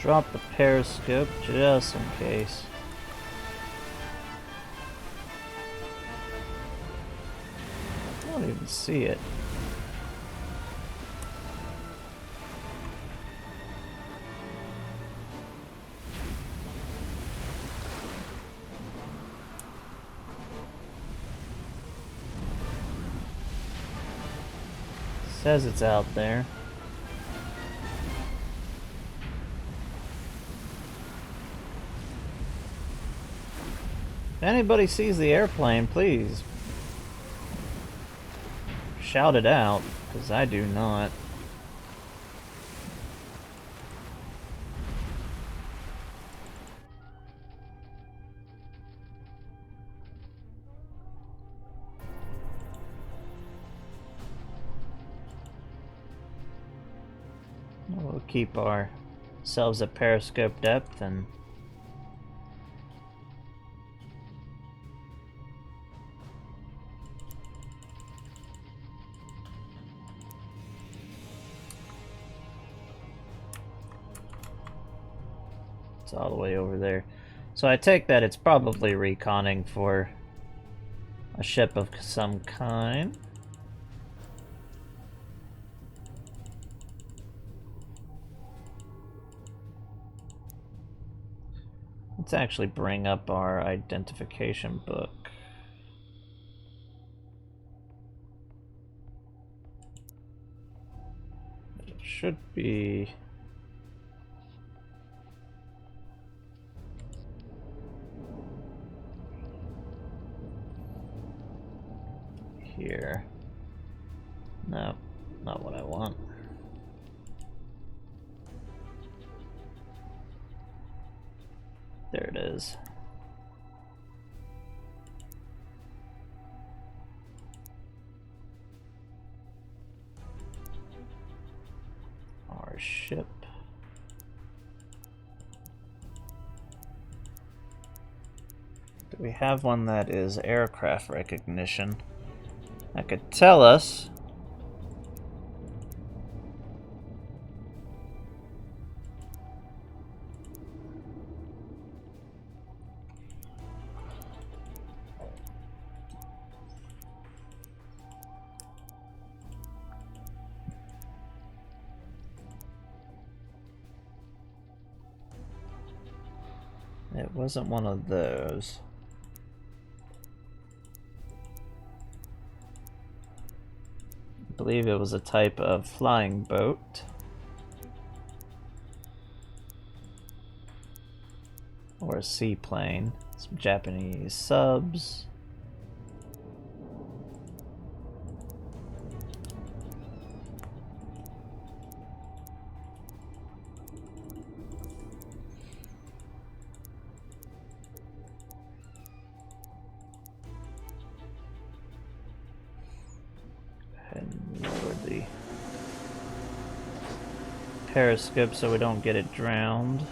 Drop the periscope just in case. I don't even see it. Says it's out there. If anybody sees the airplane, please shout it out, because I do not. We'll keep ourselves at periscope depth and it's all the way over there. So I take that it's probably reconning for a ship of some kind. Let's actually bring up our identification book. It should be here. No, not what I want. There it is. Our ship. Do we have one that is aircraft recognition? That could tell us. It wasn't one of those. I believe it was a type of flying boat. Or a seaplane. Some Japanese subs. And lower the periscope so we don't get it drowned.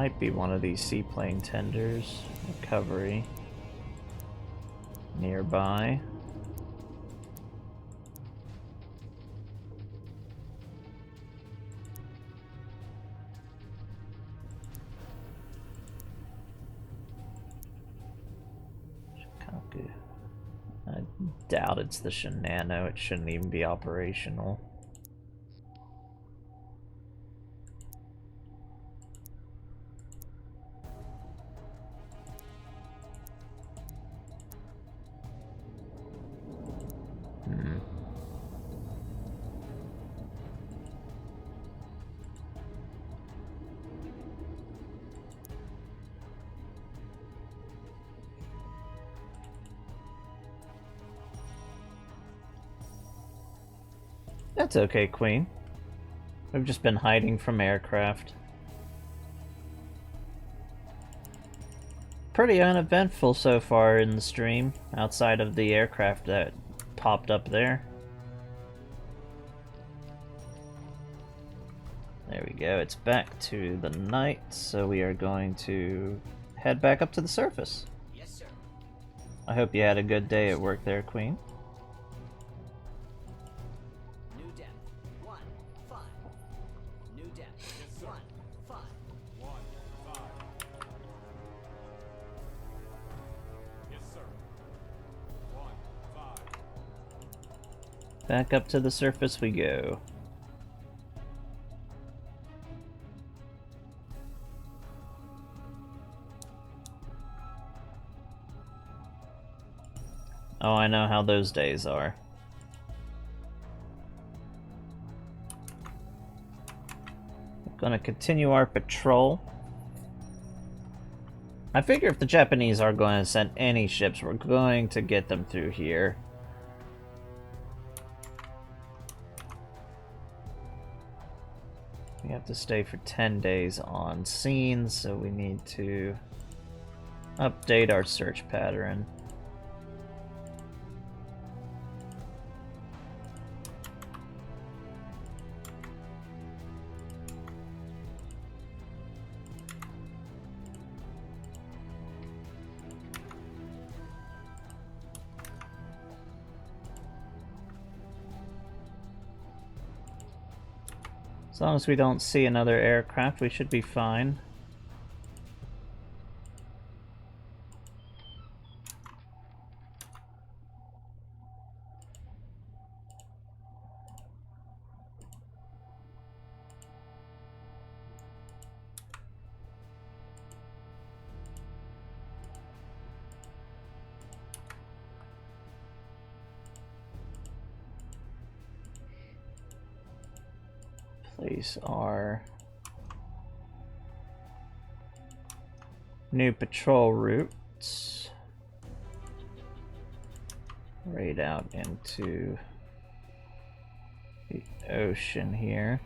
Might be one of these seaplane tenders. Recovery. Nearby. Shikaku. I doubt it's the Shinano. It shouldn't even be operational. That's okay, Queen. We've just been hiding from aircraft. Pretty uneventful so far in the stream, outside of the aircraft that popped up there. There we go, it's back to the night, so we are going to head back up to the surface. Yes, sir. I hope you had a good day at work there, Queen. New depth. 1, 5. New depth. 1, 5. 1, 5. Yes, sir. 1, 5. Back up to the surface we go. Oh, I know how those days are. We're gonna continue our patrol. I figure if the Japanese are going to send any ships, we're going to get them through here. We have to stay for 10 days on scene, so we need to update our search pattern. As long as we don't see another aircraft, we should be fine. Place our new patrol routes right out into the ocean here.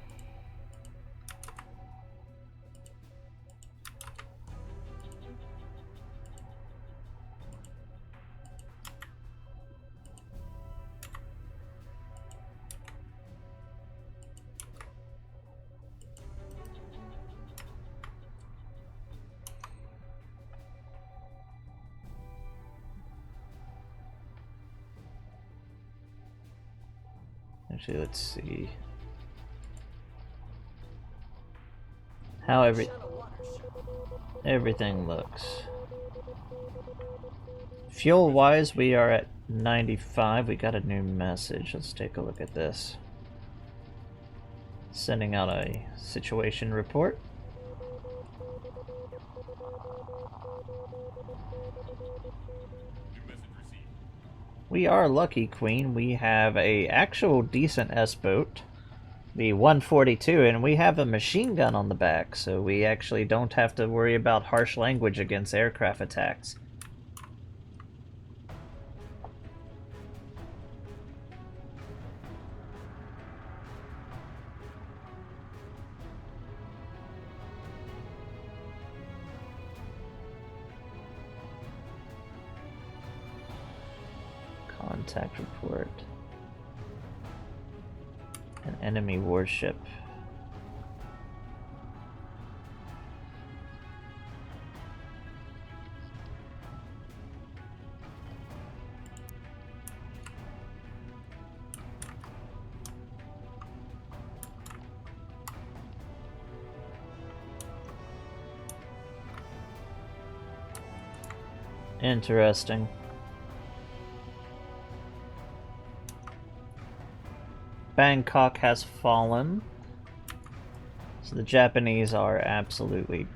Actually, let's see how everything looks. Fuel wise, we are at 95. We got a new message. Let's take a look at this. Sending out a situation report. We are lucky, Queen. We have a actual decent S-boat, the 142, and we have a machine gun on the back, so we actually don't have to worry about harsh language against aircraft attacks. Contact report. An enemy warship. Interesting. Bangkok has fallen. So the Japanese are absolutely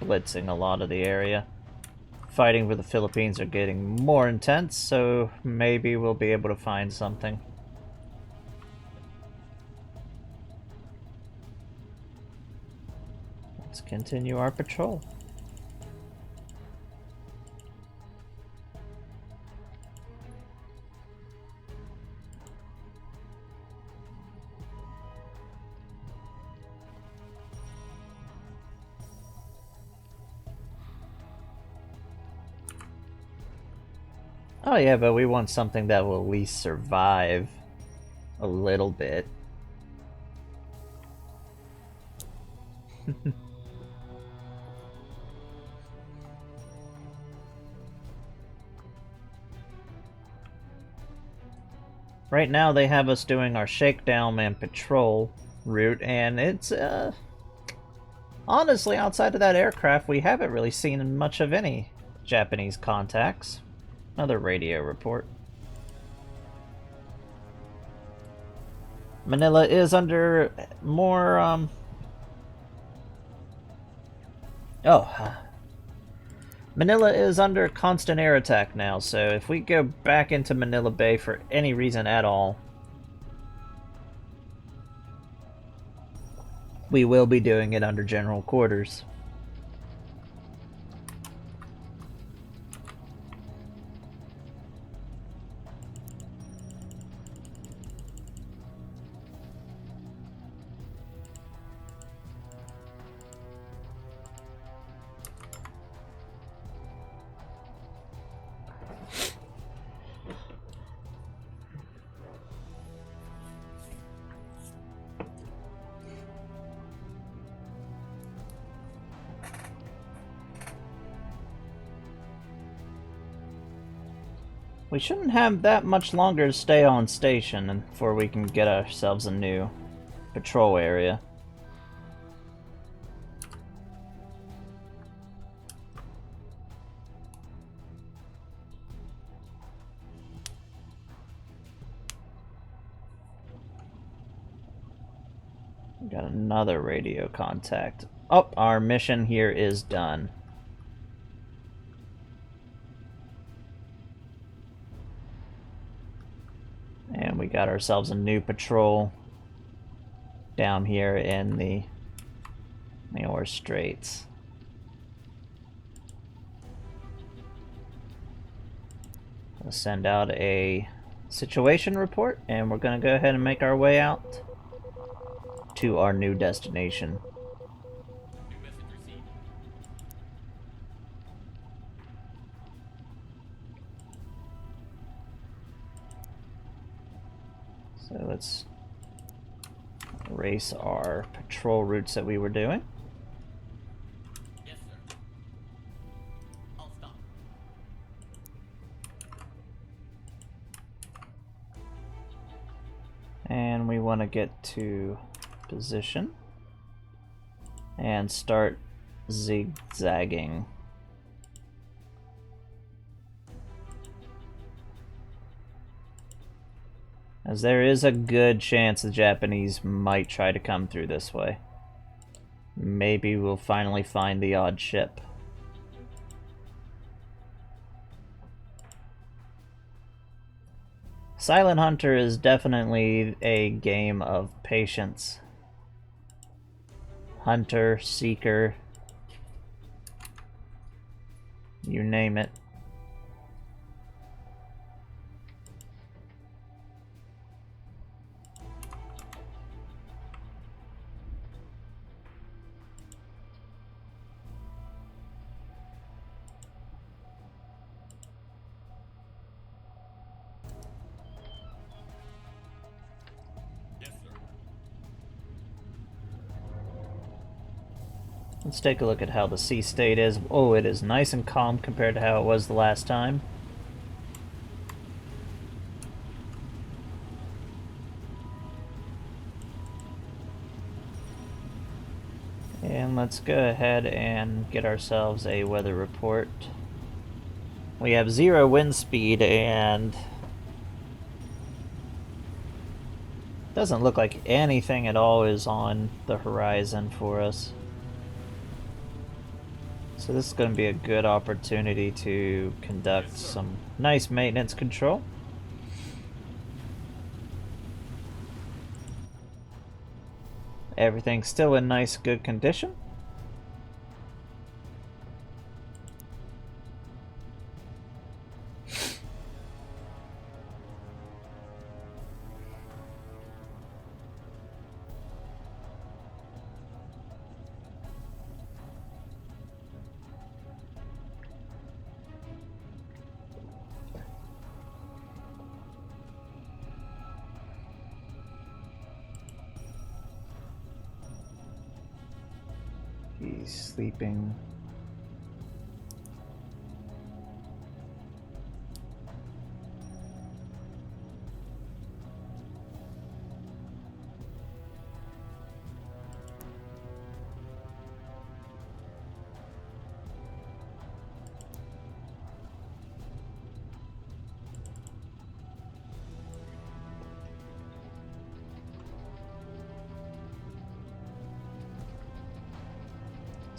blitzing a lot of the area. Fighting for the Philippines are getting more intense, so maybe we'll be able to find something. Let's continue our patrol. Oh yeah, but we want something that will at least survive a little bit. Right now they have us doing our shakedown and patrol route, and it's, honestly, outside of that aircraft, we haven't really seen much of any Japanese contacts. Another radio report. Manila is under more, Manila is under constant air attack now, so if we go back into Manila Bay for any reason at all, we will be doing it under general quarters. We shouldn't have that much longer to stay on station before we can get ourselves a new patrol area. We got another radio contact. Oh, our mission here is done. And we got ourselves a new patrol down here in the Mayor Straits. We'll send out a situation report, and we're going to go ahead and make our way out to our new destination. New message received. So let's erase our patrol routes that we were doing. Yes, sir. I'll stop. And we want to get to position and start zigzagging. As there is a good chance the Japanese might try to come through this way. Maybe we'll finally find the odd ship. Silent Hunter is definitely a game of patience. Hunter, Seeker, you name it. Yes, sir. Let's take a look at how the sea state is. Oh, it is nice and calm compared to how it was the last time. And let's go ahead and get ourselves a weather report. We have 0 wind speed and doesn't look like anything at all is on the horizon for us. So this is going to be a good opportunity to conduct some nice maintenance control. Everything's still in nice, good condition. He's sleeping.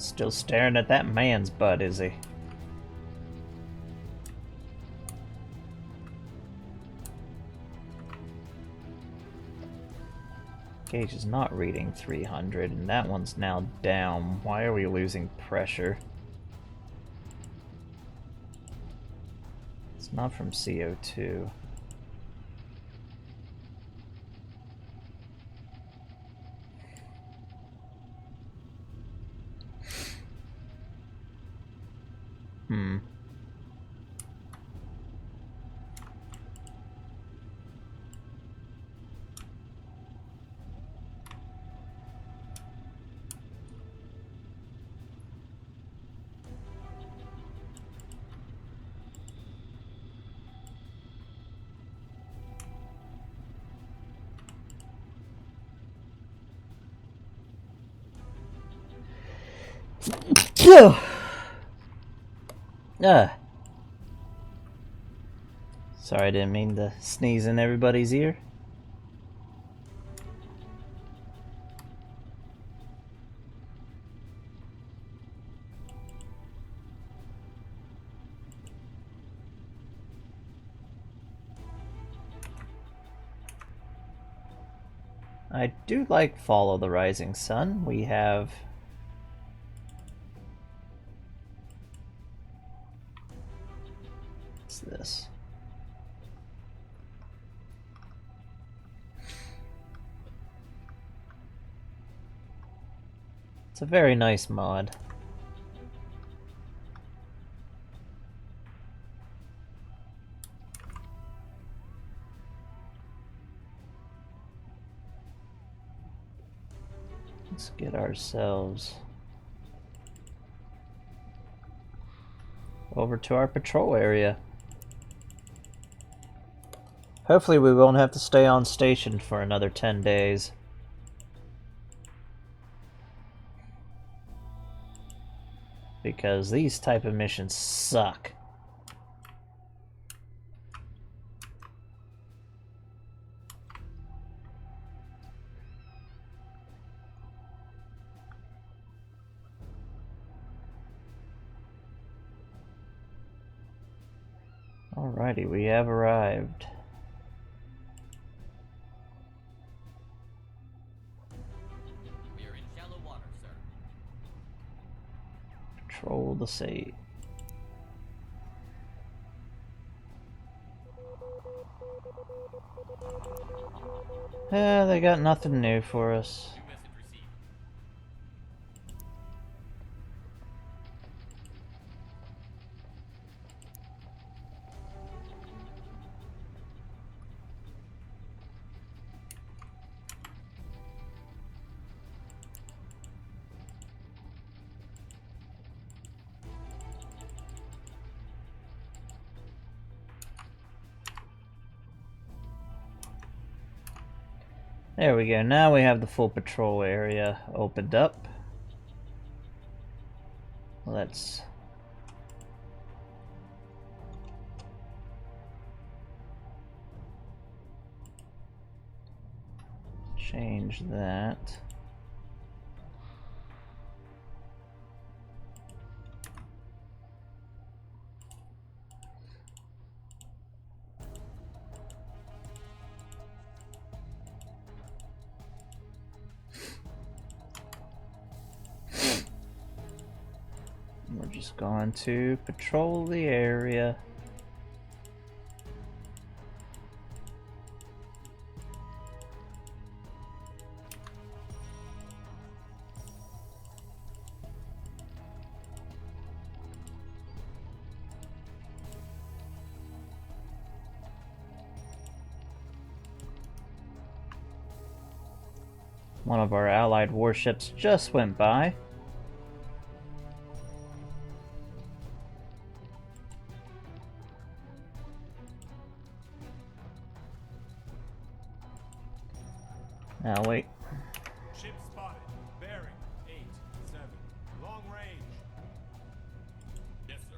Still staring at that man's butt, is he? Gauge is not reading 300, and that one's now down. Why are we losing pressure? It's not from CO2. Hmm. Sorry, I didn't mean to sneeze in everybody's ear. I do like Follow the Rising Sun. We have what's this? It's a very nice mod. Let's get ourselves over to our patrol area. Hopefully we won't have to stay on station for another 10 days. Because these type of missions suck. Alrighty, we have arrived. We are in shallow water, sir. Patrol the sea. Yeah, they got nothing new for us. New message received. There we go. Now we have the full patrol area opened up. Let's change that. We're just going to patrol the area. One of our allied warships just went by. Now wait. Ship spotted. Bearing 8-7. Long range. Yes, sir.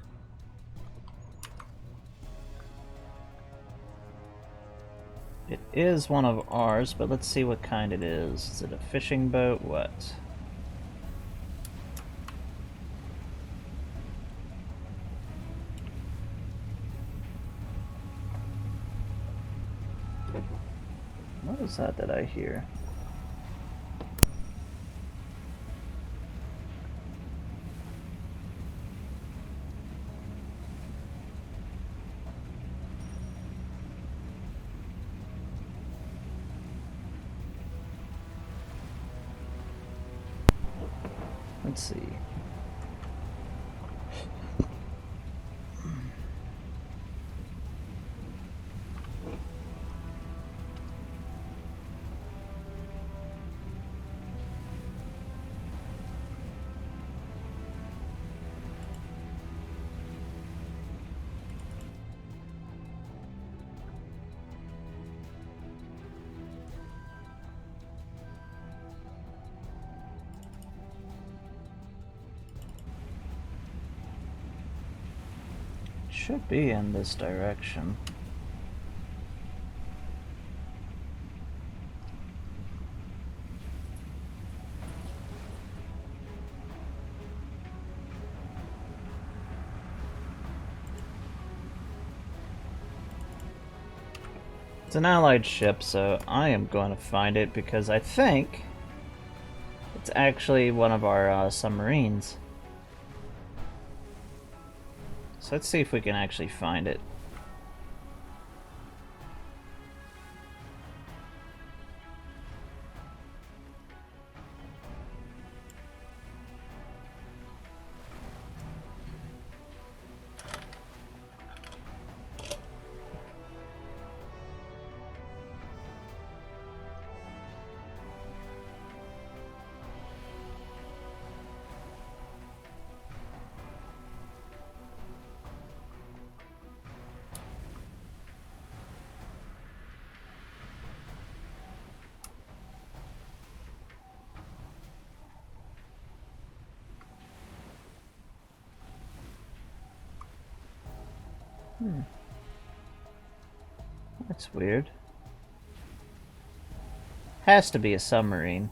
It is one of ours, but let's see what kind it is. Is it a fishing boat? What? What is that I hear? Let's see. Should be in this direction. It's an allied ship, so I am going to find it because I think it's actually one of our submarines. So let's see if we can actually find it. That's weird. Has to be a submarine.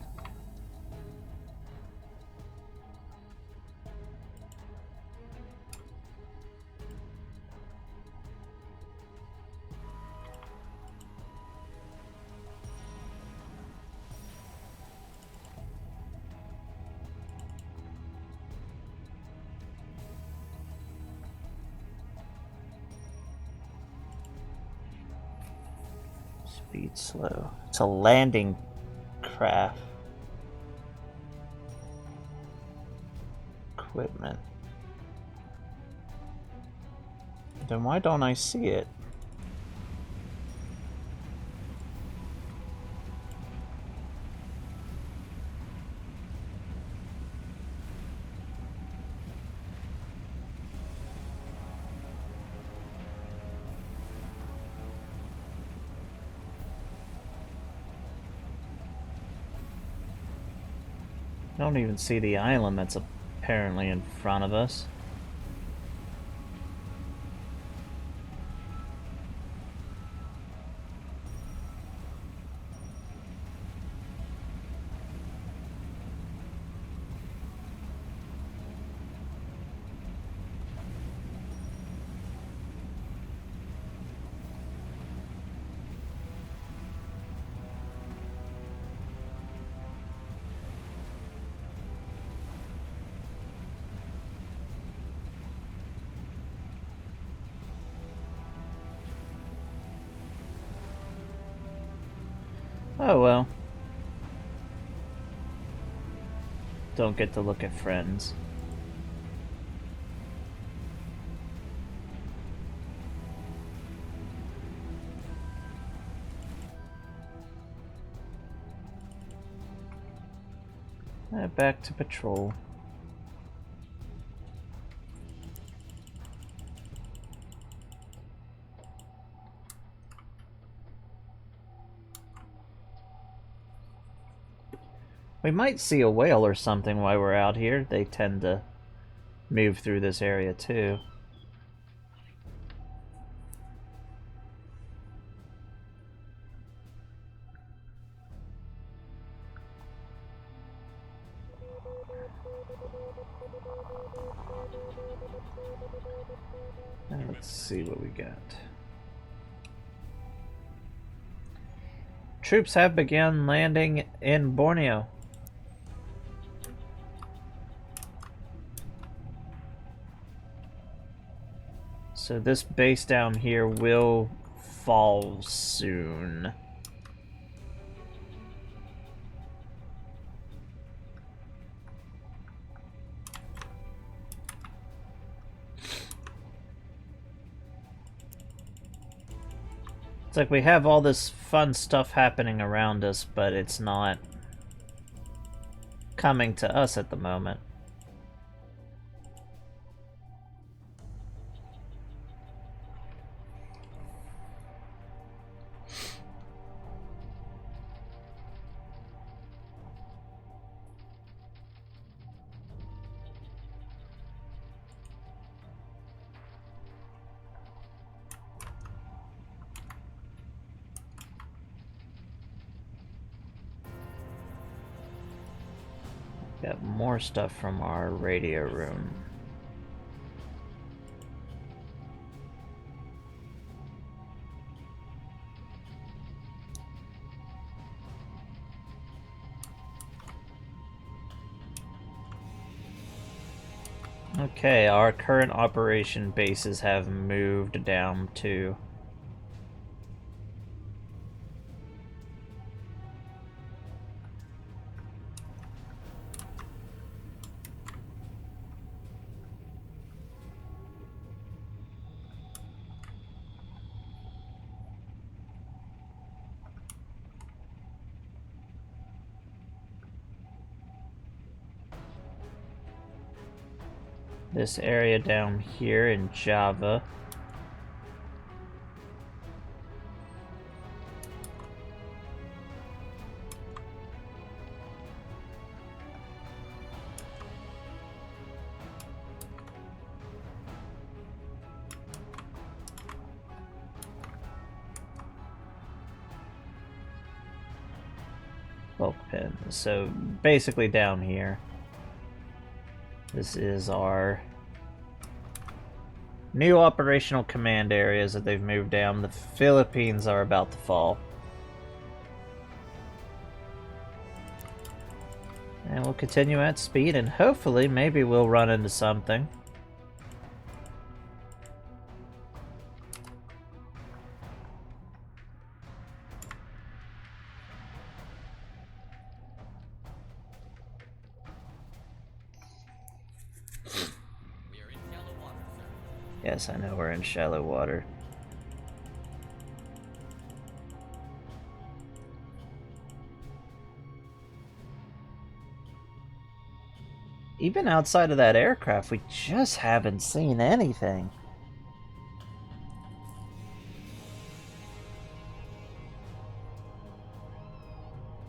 Speed slow. It's a landing craft. Equipment. Then why don't I see it? I don't even see the island that's apparently in front of us. Oh well. Don't get to look at friends. Back to patrol. We might see a whale or something while we're out here. They tend to move through this area too. Let's see what we got. Troops have begun landing in Borneo. So this base down here will fall soon. It's like we have all this fun stuff happening around us, but it's not coming to us at the moment. Got more stuff from our radio room. Okay, our current operation bases have moved down to this area down here in Java. Bulk pen. So basically down here. This is our new operational command areas that they've moved down. The Philippines are about to fall. And we'll continue at speed, and hopefully maybe we'll run into something. We are in shallow water, sir. Yes, I know we're in shallow water. Even outside of that aircraft, we just haven't seen anything.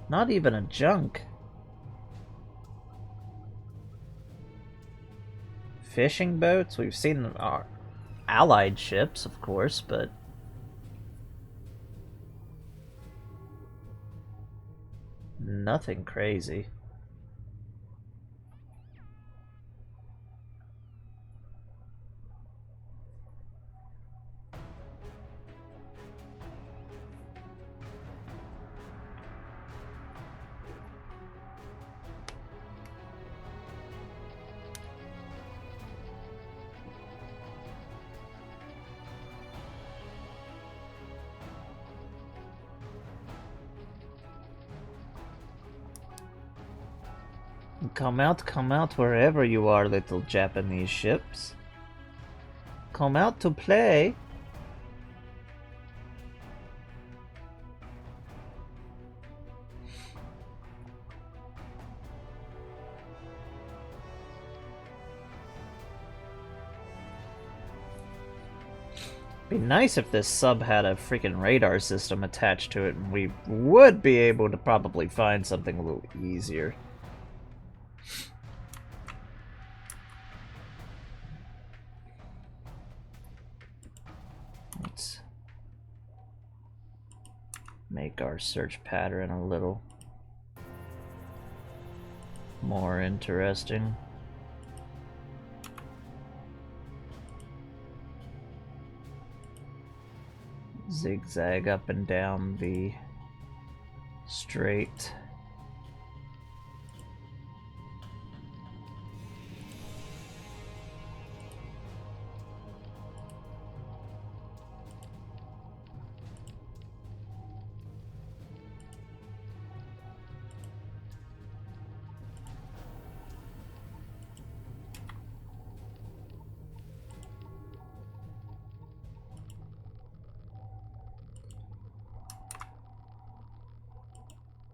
Not even a junk. Fishing boats? We've seen our allied ships, of course, but nothing crazy. come out wherever you are, little Japanese ships. Come out to play. Be nice if this sub had a freaking radar system attached to it, and we would be able to probably find something a little easier. Let's make our search pattern a little more interesting. Zigzag up and down the straight.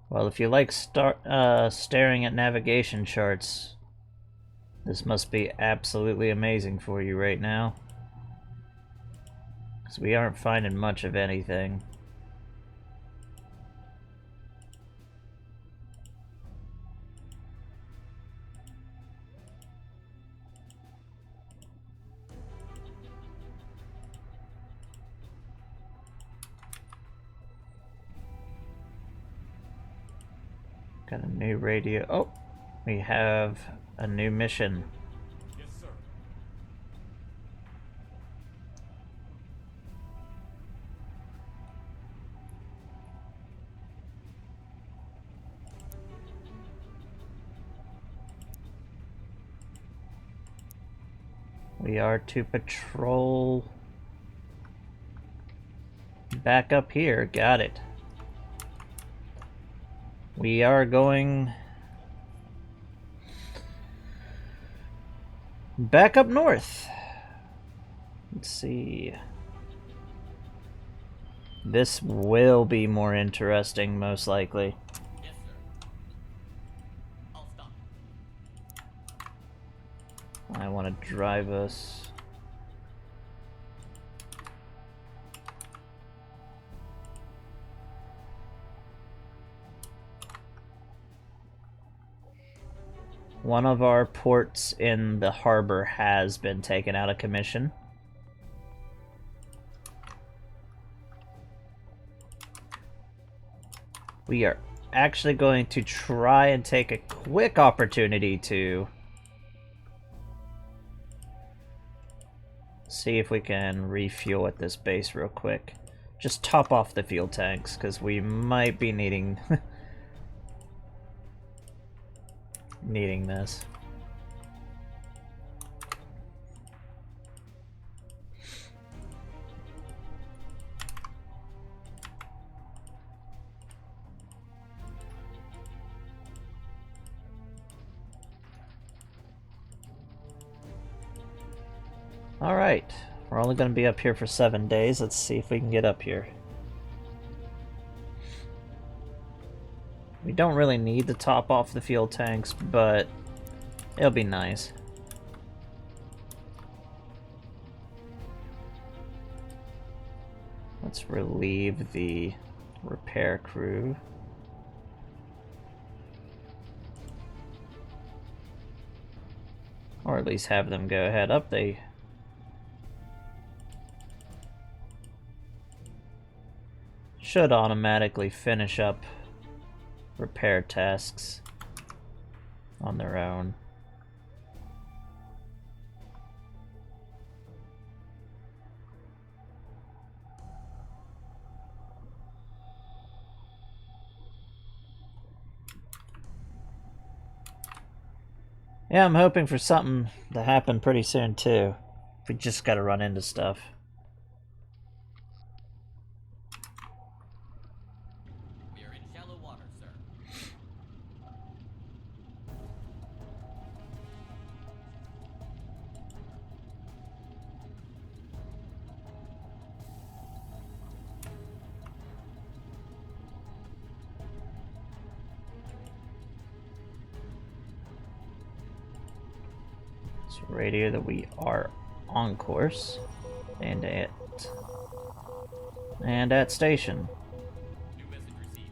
Well, if you like staring at navigation charts, this must be absolutely amazing for you right now. Because we aren't finding much of anything. Got a new radio. Oh, we have a new mission. Yes, sir. We are to patrol back up here. Got it. We are going back up north. Let's see. This will be more interesting, most likely. Yes, sir. I'll stop. I want to drive us. One of our ports in the harbor has been taken out of commission. We are actually going to try and take a quick opportunity to see if we can refuel at this base real quick. Just top off the fuel tanks, because we might be needing needing this. Alright, we're only going to be up here for 7 days. Let's see if we can get up here. We don't really need to top off the fuel tanks, but it'll be nice. Let's relieve the repair crew. Or at least have them go ahead up. They should automatically finish up repair tasks on their own. Yeah, I'm hoping for something to happen pretty soon too. We just gotta run into stuff. We are in shallow water, sir. So radio that we are on course. And at station. New message received.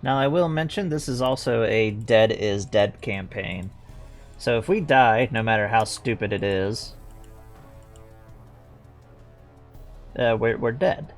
Now I will mention this is also a dead is dead campaign. So if we die, no matter how stupid it is, we're dead.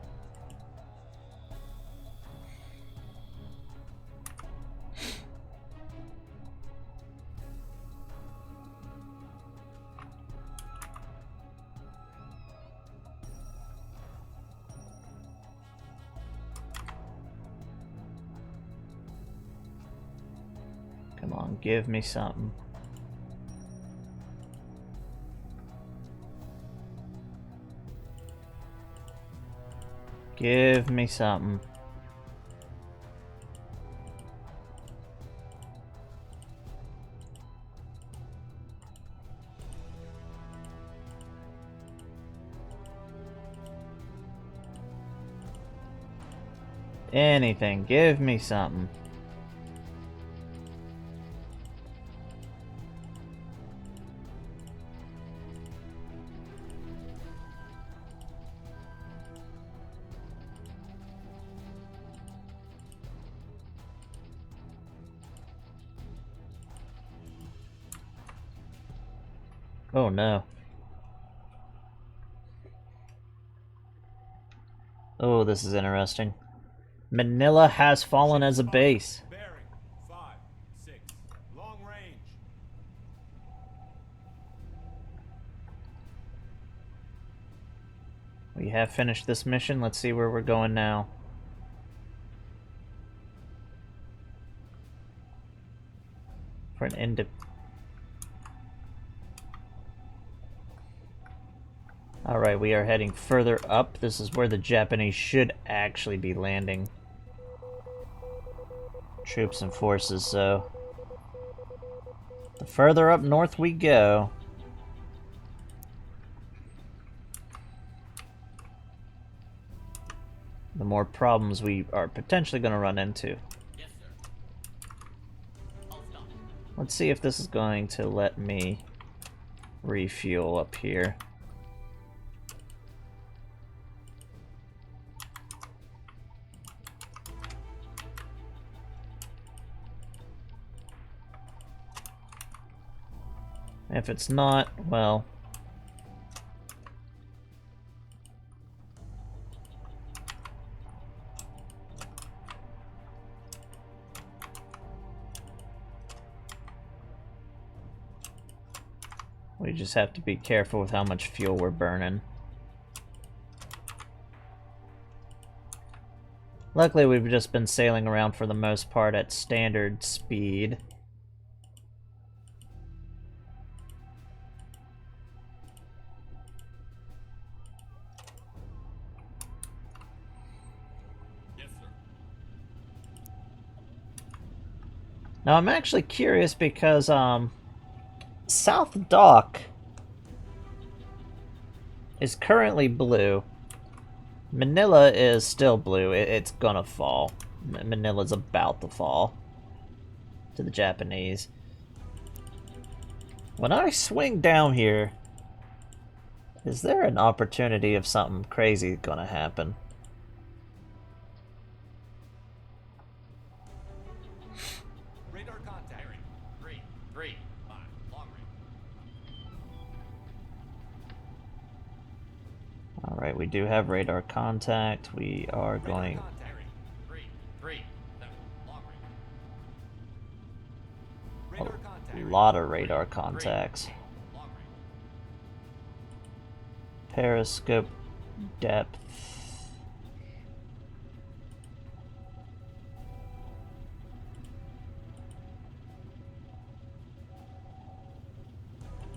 Come on, give me something. Give me something. Anything, give me something. Oh no. Oh, this is interesting. Manila has fallen as a base. Bearing 5, 6. Long range. We have finished this mission. Let's see where we're going now. For an end. Alright, we are heading further up. This is where the Japanese should actually be landing. Troops and forces, so... the further up north we go... the more problems we are potentially going to run into. Yes, sir. I'll stop. Let's see if this is going to let me refuel up here. If it's not, well... we just have to be careful with how much fuel we're burning. Luckily, we've just been sailing around for the most part at standard speed. Yes, sir. Now, I'm actually curious because, South Dock is currently blue. Manila is still blue. It's gonna fall. Manila's about to fall to the Japanese. When I swing down here, is there an opportunity of something crazy gonna happen? Radar contact. Bearing 3, 3, 5. Long range. Alright, we do have radar contact. We are Radar going... contact. Bearing 3, 3, 7. Long range. Radar a contact. lot of radar contacts. Long range. Periscope depth.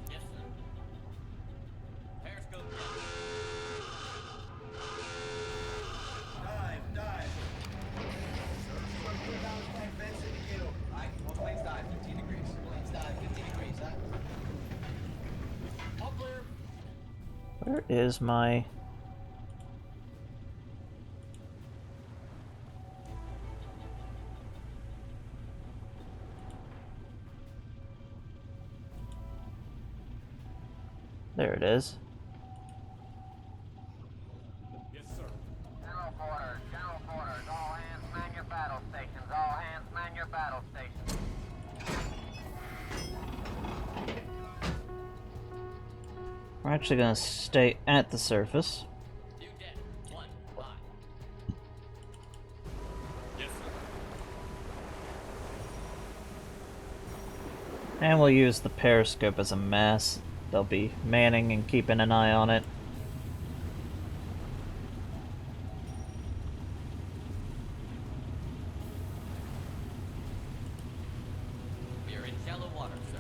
Yes, sir. Periscope. Where is my... There it is. Yes, sir. General quarters, all hands man your battle stations, all hands man your battle stations. We're actually gonna stay at the surface. New deck 1-5. Yes, sir. And we'll use the periscope as a mass. They'll be manning and keeping an eye on it. We are in shallow water, sir.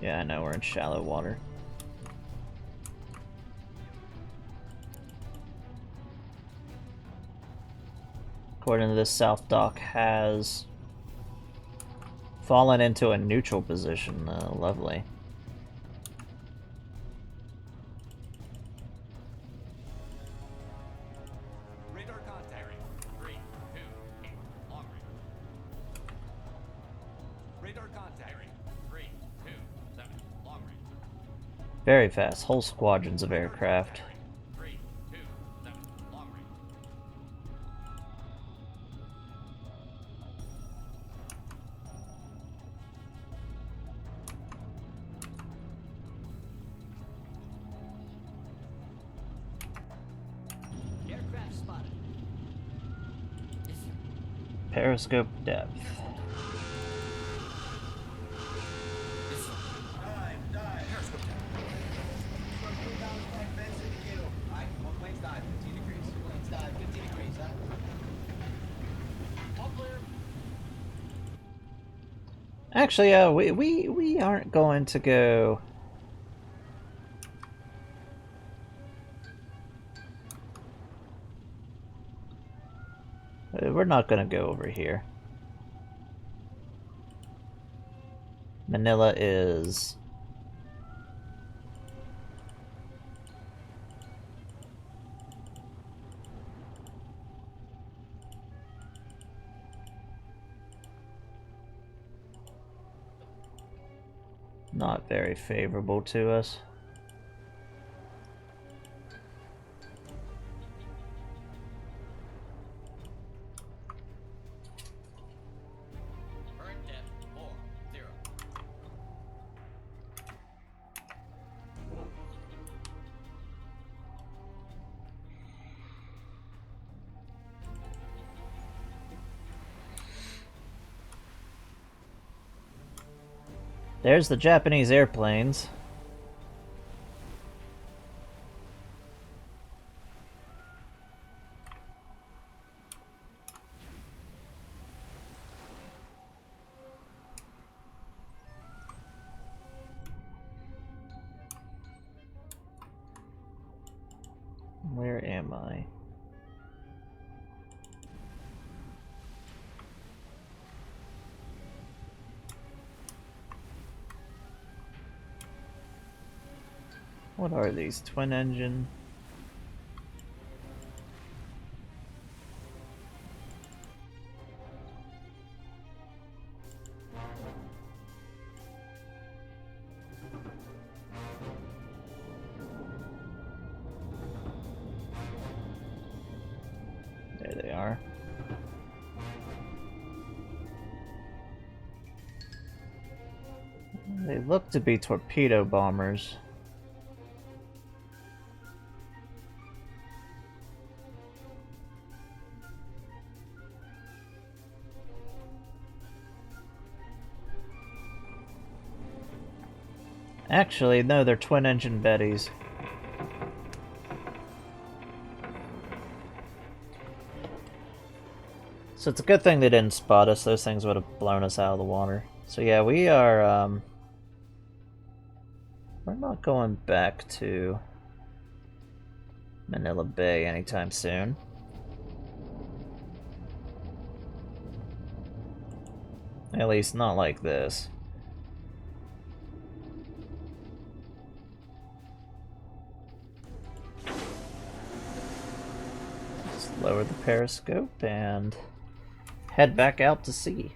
Yeah, I know we're in shallow water. According to this, South Dock has fallen into a neutral position. Lovely. Radar contact. 3, 2, 8. Long range. Radar contact. 3, 2, 7. Long range. Very fast. Whole squadrons of aircraft. 3, 2, 7. Long range. Aircraft spotted. Yes, sir. Periscope depth. Yes, sir. Alright, one plane's dive, 15 degrees. Plane's dive, 15 degrees, huh? All clear. Actually, we aren't going to go. We're not going to go over here. Manila is... not very favorable to us. Current depth 4-0. There's the Japanese airplanes. Where am I? What are these? Twin engine? There they are. They look to be torpedo bombers. Actually, no, they're twin-engine Bettys. So it's a good thing they didn't spot us. Those things would have blown us out of the water. So yeah, we are, we're not going back to Manila Bay anytime soon. At least not like this. lower the periscope and head back out to sea.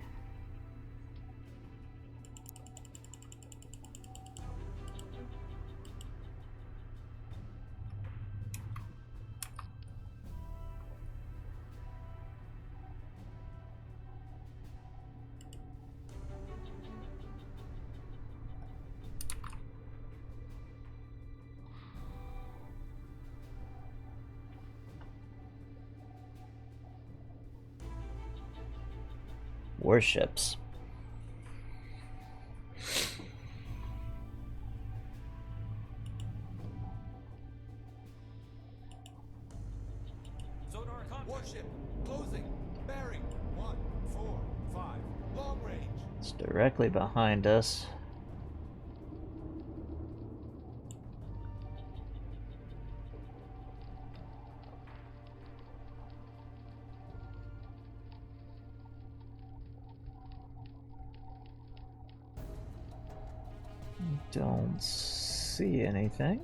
Warships. Sonar contact. Warship, closing. Bearing, 145. Long range. It's directly behind us. Don't see anything.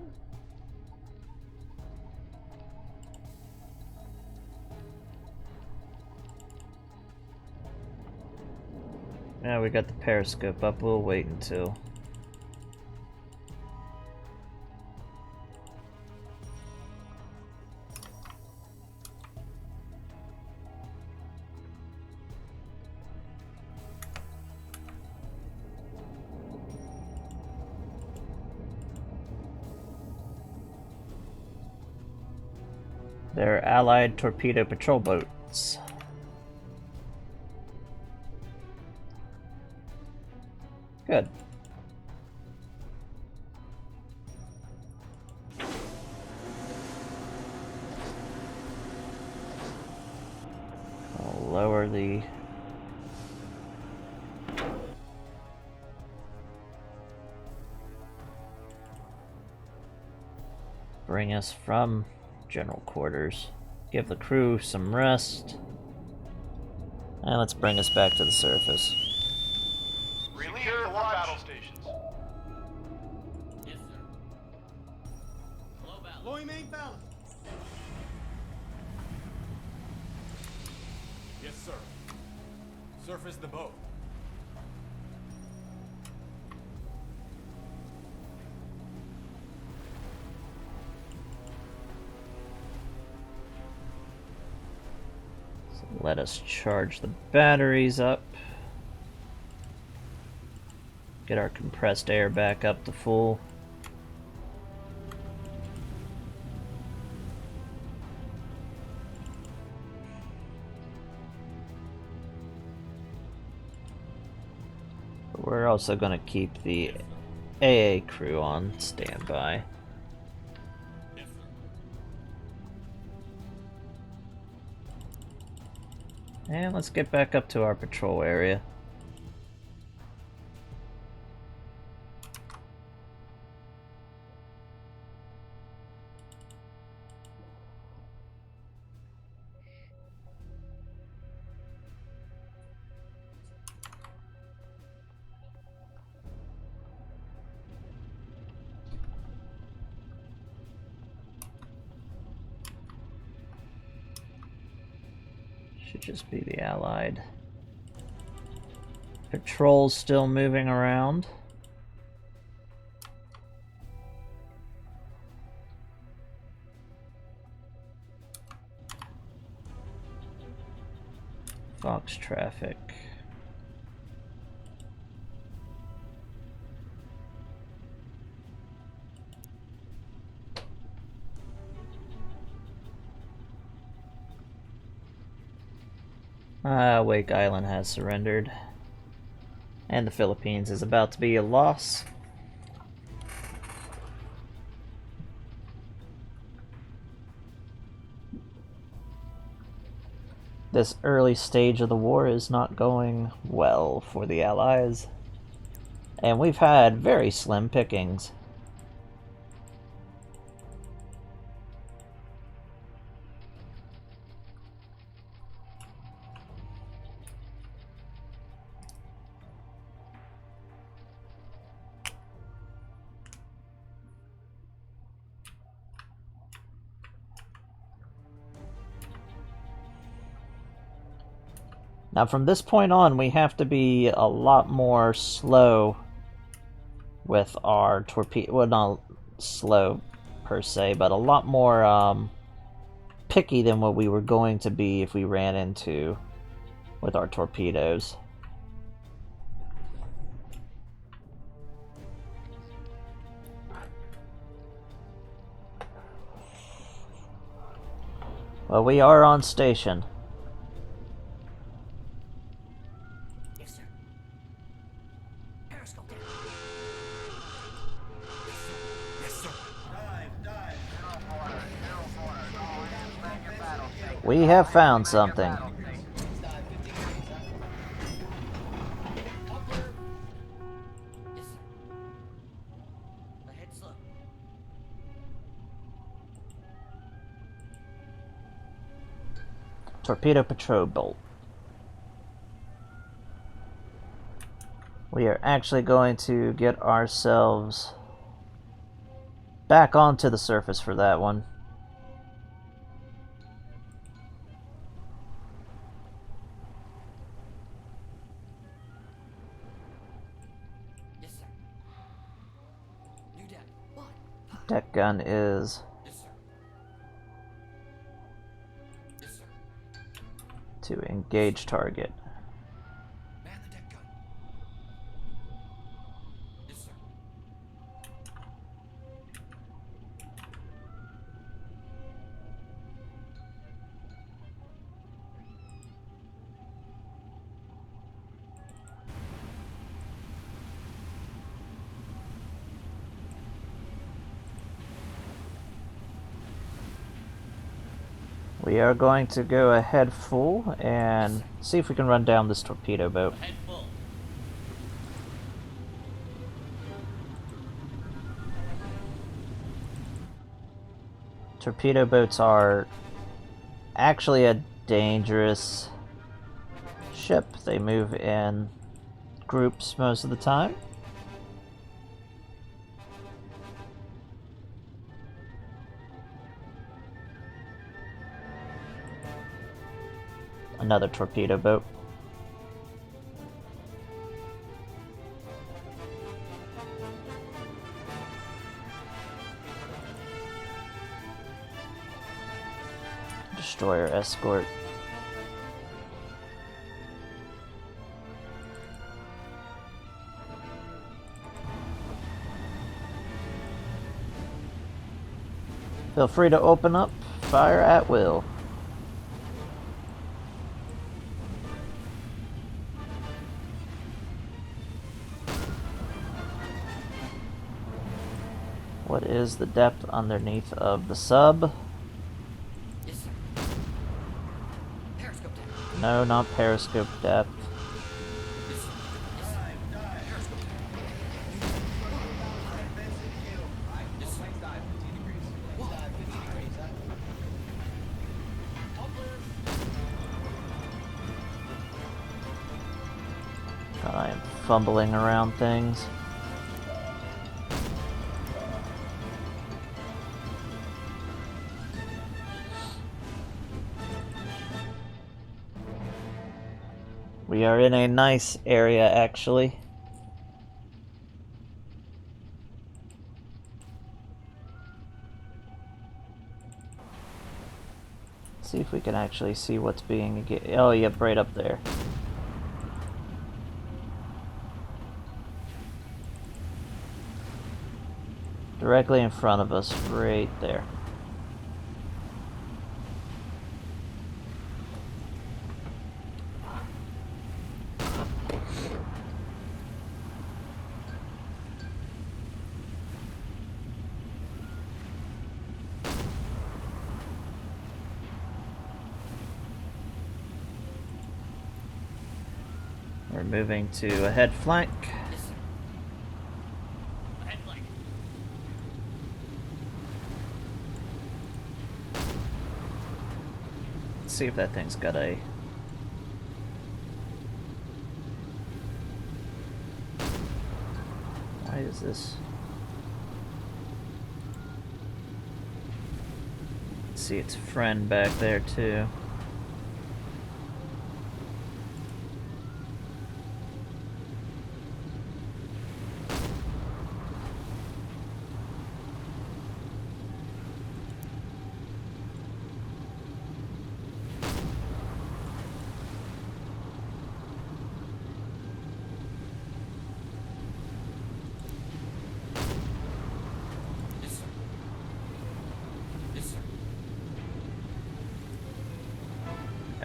Now we got the periscope up, we'll wait until. They're Allied torpedo patrol boats. Good. I'll lower the bring us from general quarters. Give the crew some rest. And let's bring us back to the surface. Secure the battle stations. Yes, sir. Low balance. Low main balance. Yes, sir. Surface the boat. So let us charge the batteries up. Get our compressed air back up to full. We're also going to keep the AA crew on standby. Yes, sir. And let's get back up to our patrol area. Should just be the Allied patrols still moving around. Fox traffic. Wake Island has surrendered. And the Philippines is about to be a loss. This early stage of the war is not going well for the Allies. And we've had very slim pickings. Now from this point on, we have to be a lot more slow with our torpedo. Well, not slow per se, but a lot more picky than what we were going to be if we ran into with our torpedoes. Well, we are on station. Yes, sir. Periscope down. Yes, sir. We have found something. Planes dive 15 degrees, Upward. Yes, sir. Ahead slow. Torpedo patrol bolt. We are actually going to get ourselves back onto the surface for that one. Yes, sir. New deck. One. Deck gun is Yes, sir. Yes, sir. to engage target. Man the deck gun. Yes, sir. We are going to go ahead full and see if we can run down this torpedo boat. Ahead full. Torpedo boats are actually a dangerous ship. They move in groups most of the time. Another torpedo boat. Destroyer escort. Feel free to open up, fire at will. What is the depth underneath of the sub? Yes, sir. Periscope down. No, not periscope depth. Yes, sir. Yes, sir. Periscope down. Yes, sir. Planes dive 15 degrees. Planes dive 15 degrees, God, I am fumbling around things. We are in a nice area, actually. See if we can actually see what's being... Oh, yep, right up there. Directly in front of us, right there. We're moving to a head flank. Yes, sir. Ahead flank. Let's see if that thing's got a... Why is this... Let's see its friend back there too.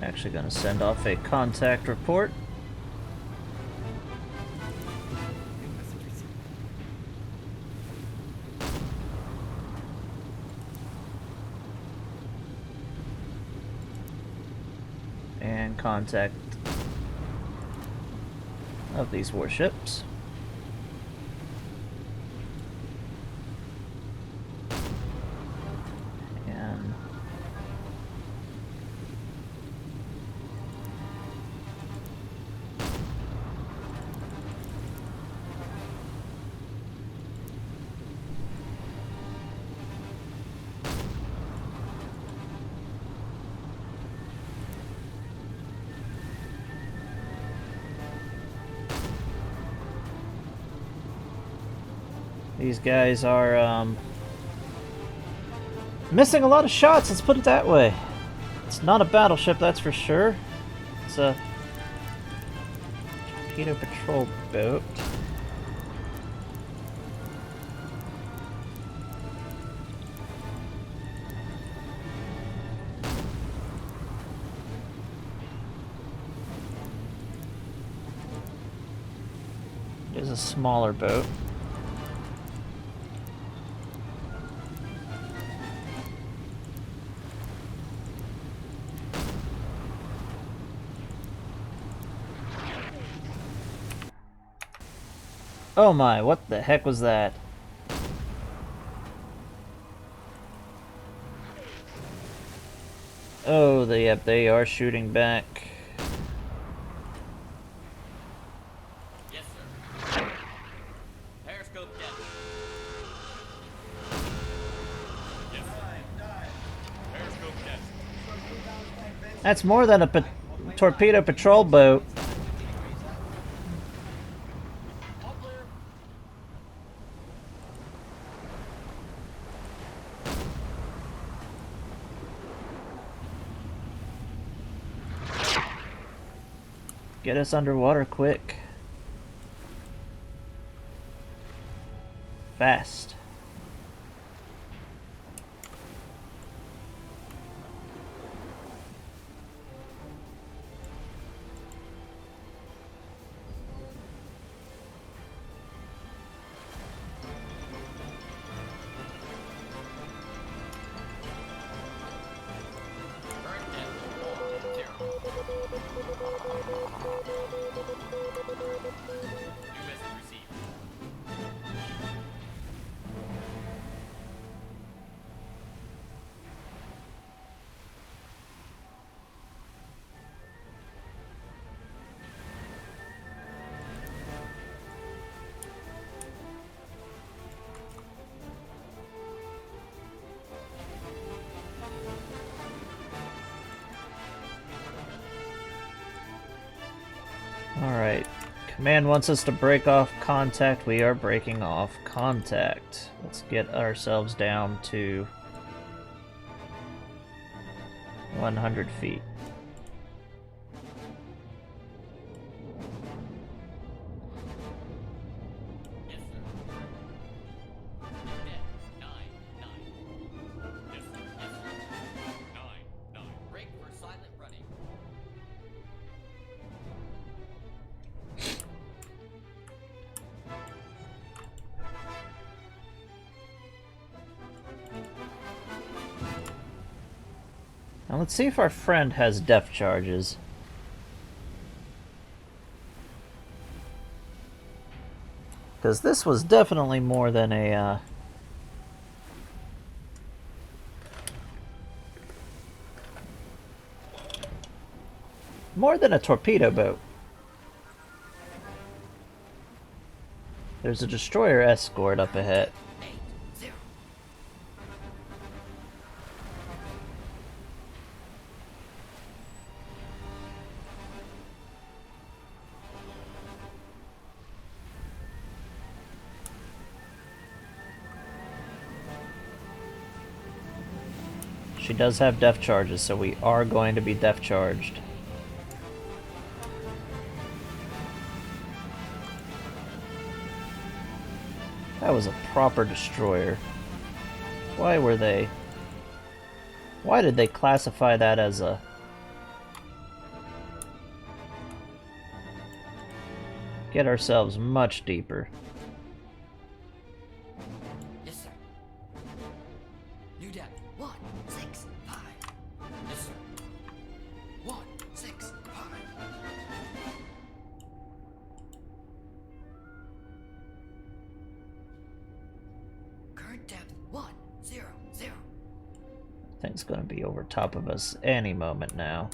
Actually gonna send off a contact report. And contact of these warships. And these guys are missing a lot of shots, let's put it that way. It's not a battleship, that's for sure. It's a torpedo patrol boat. It is a smaller boat. Oh my, what the heck was that? Oh, yep, they are shooting back. Yes, sir. Periscope dead. Yes, sir. Periscope dead. That's more than a torpedo patrol boat. All clear. Get us underwater quick. Fast. Current depth 0. New message received. Alright. Command wants us to break off contact. We are breaking off contact. Let's get ourselves down to 100 feet. Yes, sir. Dead. 9, 9. Yes, sir. Yes, sir. 9, 9. Break for silent running. Now let's see if our friend has depth charges. Because this was definitely more than a, more than a torpedo boat. There's a destroyer escort up ahead. 8, 0. She does have depth charges, so we are going to be depth charged. That was a proper destroyer. Why were they... Why did they classify that as a get ourselves much deeper. Yes, sir. New depth 165. Yes, sir. 165. Current depth 100. Thing's gonna be over top of us any moment now.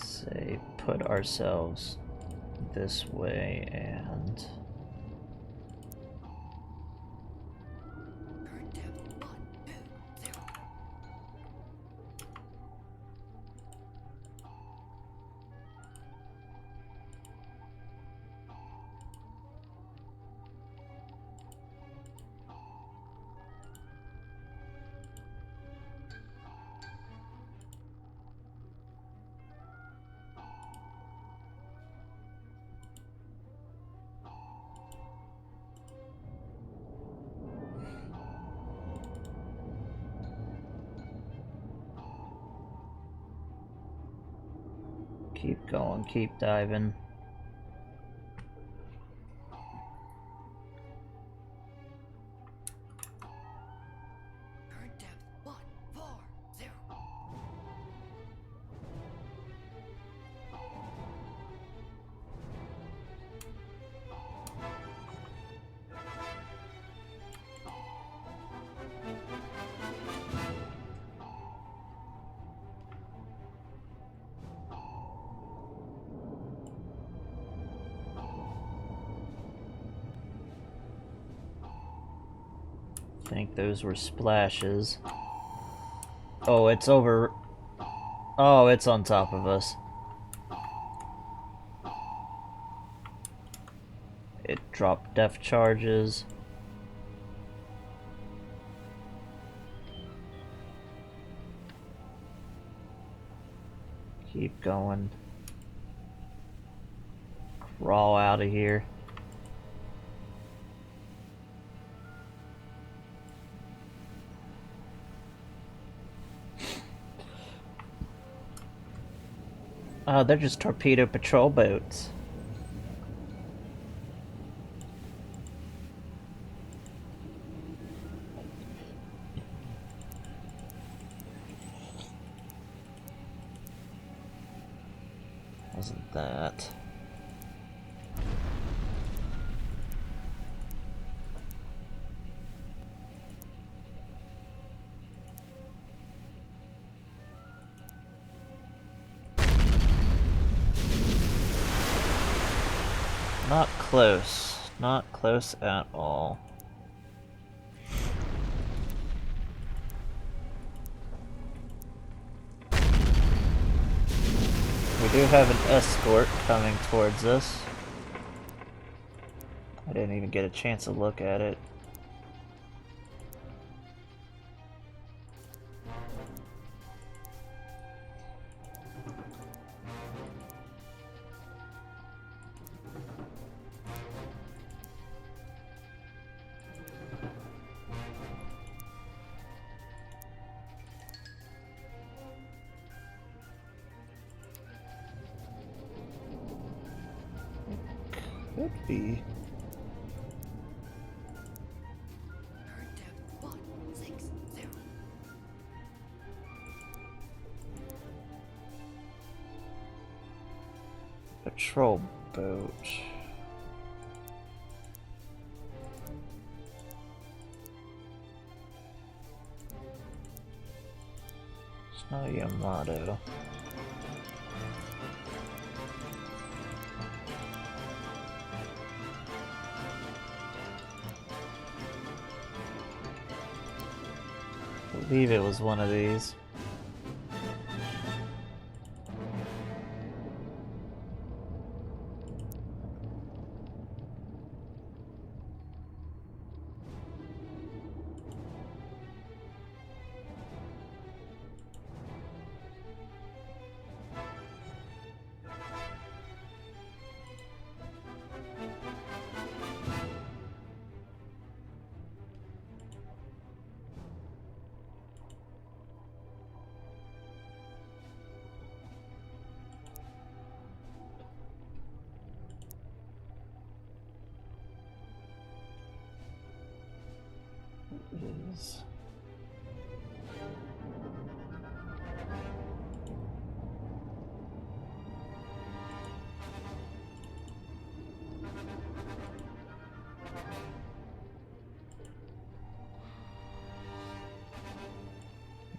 Say, put ourselves this way and... Current depth 120. Keep going, keep diving. Current depth 140. I think those were splashes. Oh, it's over. Oh, it's on top of us. It dropped depth charges. Keep going. Crawl out of here. Oh, they're just torpedo patrol boats. Wasn't that? Not close. Not close at all. We do have an escort coming towards us. I didn't even get a chance to look at it. Could be. Current depth 160. Patrol boat. It's not a Yamato. I believe it was one of these. is.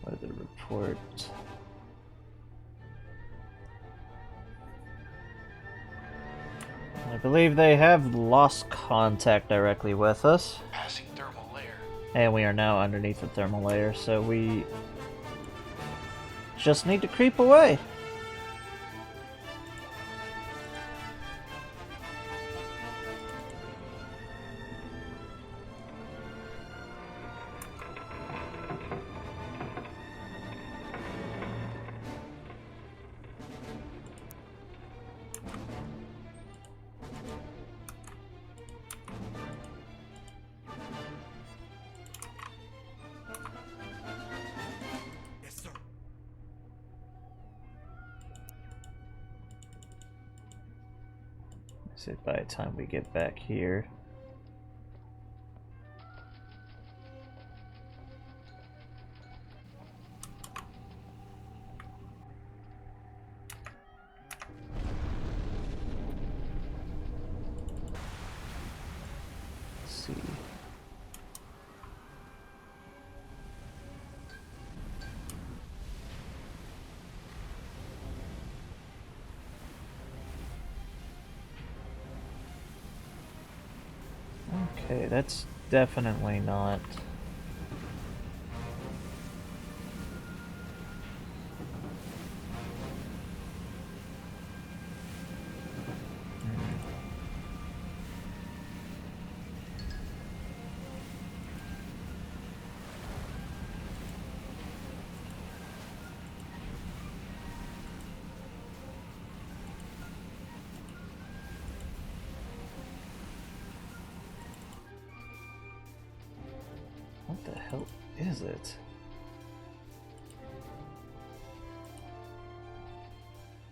Weather report. I believe they have lost contact directly with us. Passing thermal layer. And we are now underneath the thermal layer, so we just need to creep away. Yes, sir. So by the time we get back here. Let's see. Okay, that's definitely not. What the hell is it?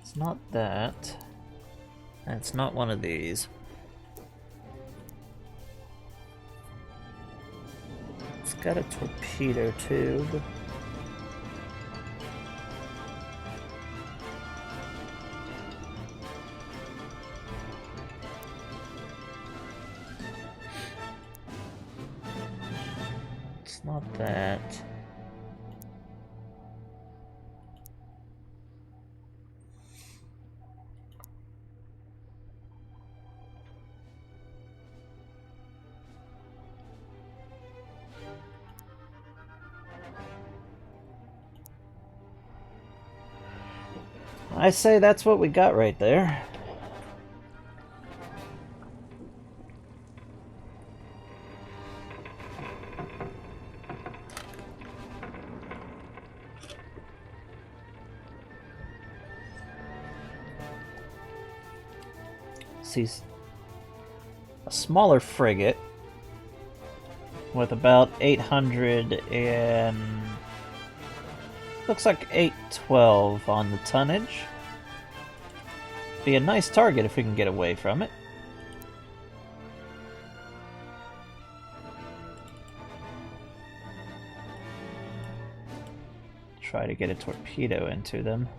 It's not that. And it's not one of these. It's got a torpedo tube. It's not that. I say that's what we got right there. See, a smaller frigate with about 800 and looks like 812 on the tonnage. Be a nice target if we can get away from it. Try to get a torpedo into them.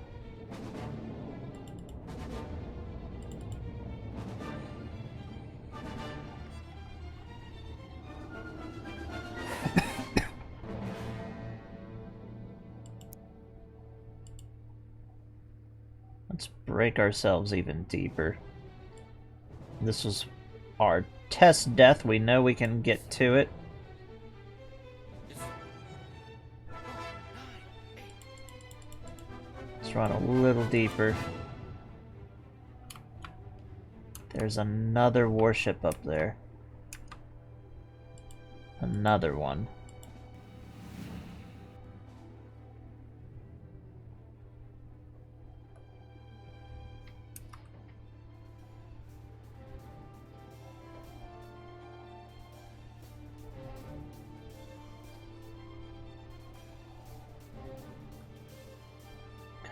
Let's break ourselves even deeper. This was our test death. We know we can get to it. Let's run a little deeper. There's another warship up there. Another one.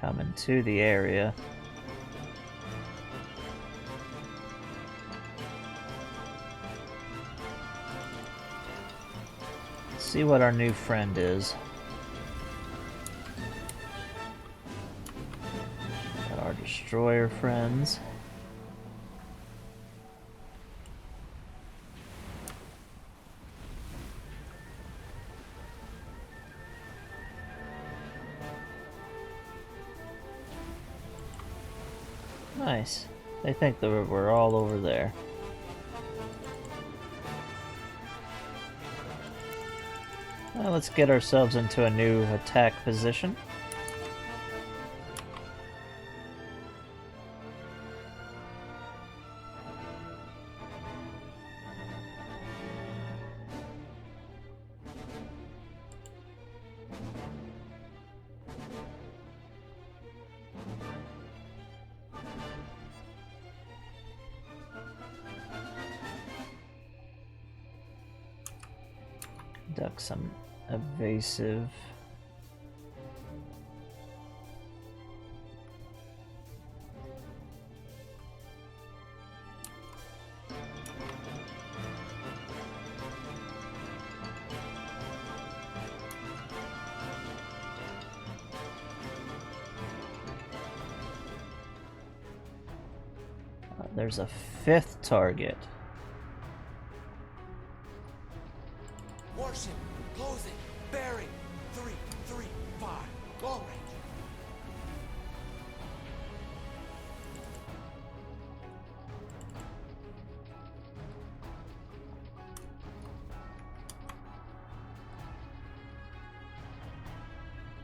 Coming to the area. see what our new friend is. Got our destroyer friends. Nice. They think that we're all over there. Well, let's get ourselves into a new attack position. Conduct some evasive. There's a fifth target. Warship, closing, bearing, 335, long range.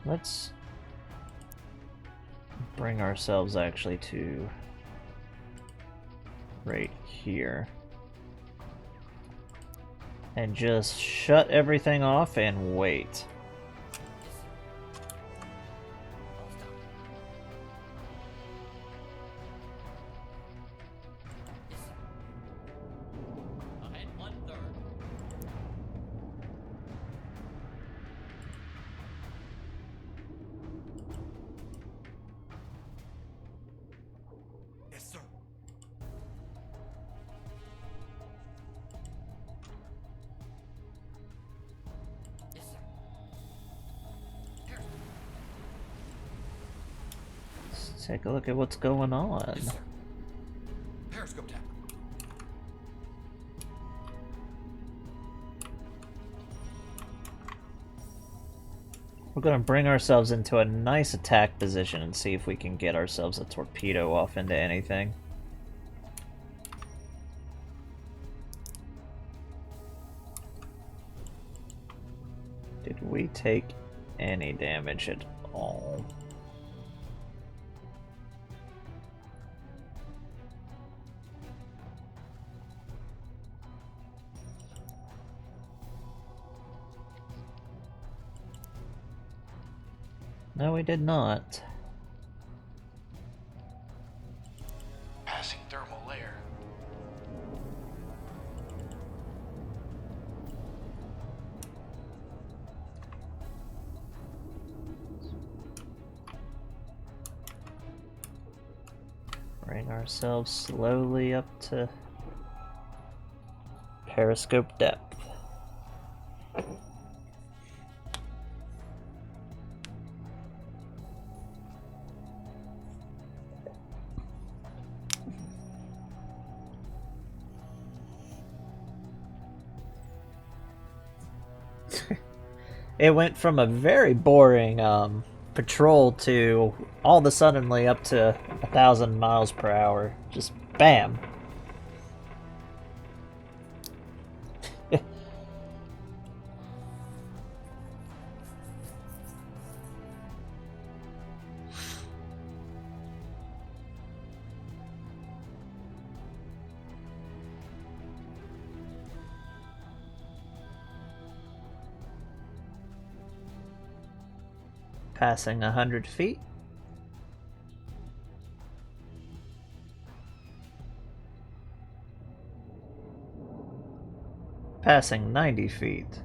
Let's bring ourselves actually to right here. And just shut everything off and wait. Ahead 1/3. Yes, sir. Yes, sir. Let's take a look at what's going on. Yes, sir. Periscope tap. We're gonna bring ourselves into a nice attack position and see if we can get ourselves a torpedo off into anything. Did we take any damage at all? No, we did not. Passing thermal layer. Bring ourselves slowly up to periscope depth. It went from a very boring patrol to all of a suddenly up to 1,000 miles per hour. Just bam. Passing 100 feet. Passing 90 feet.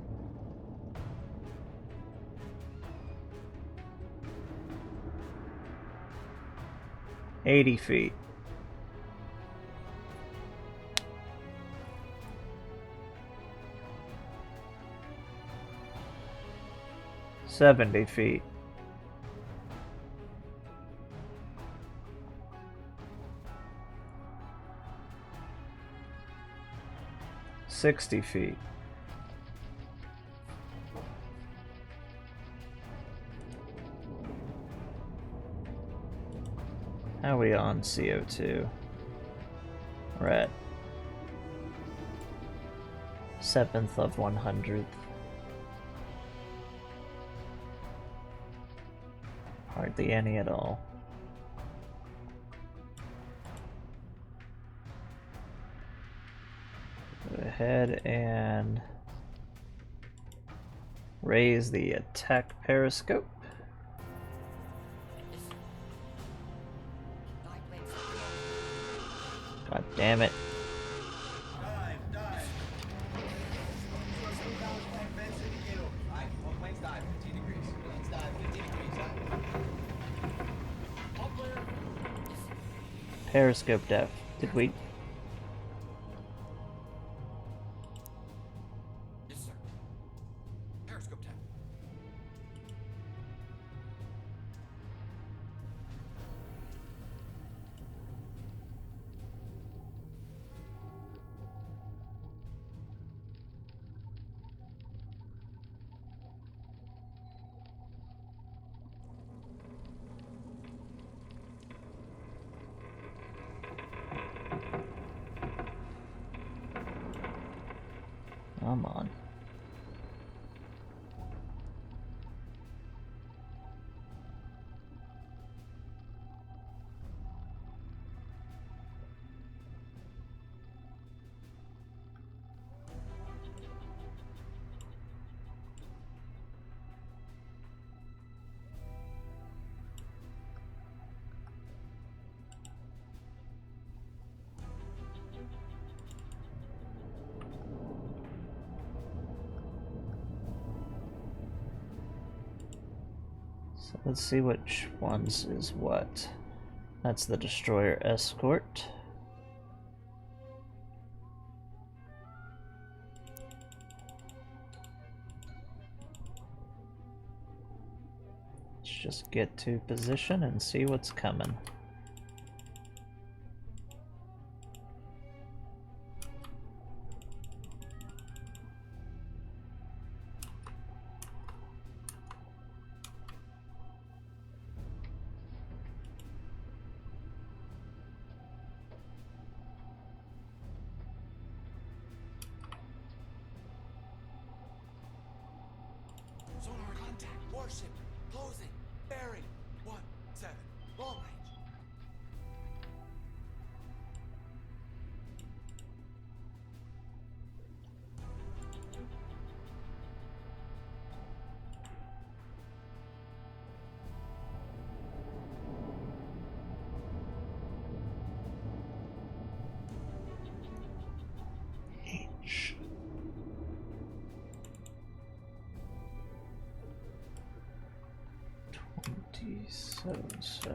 $80. 70 feet. 60 feet. How are we on CO2? We're at 7th of 100th. Hardly any at all. Go ahead and raise the attack periscope. God damn it. Dive, dive. Advance indicator. Alright, all planes dive, 15 degrees. Planes dive, 15 degrees, huh? All clear. Periscope depth. Did we? Yes, sir. Periscope tap. Come on. So let's see which ones is what. That's the destroyer escort. Let's just get to position and see what's coming. Sonar contact, warship, closing, bearing, 17, long range. H. So.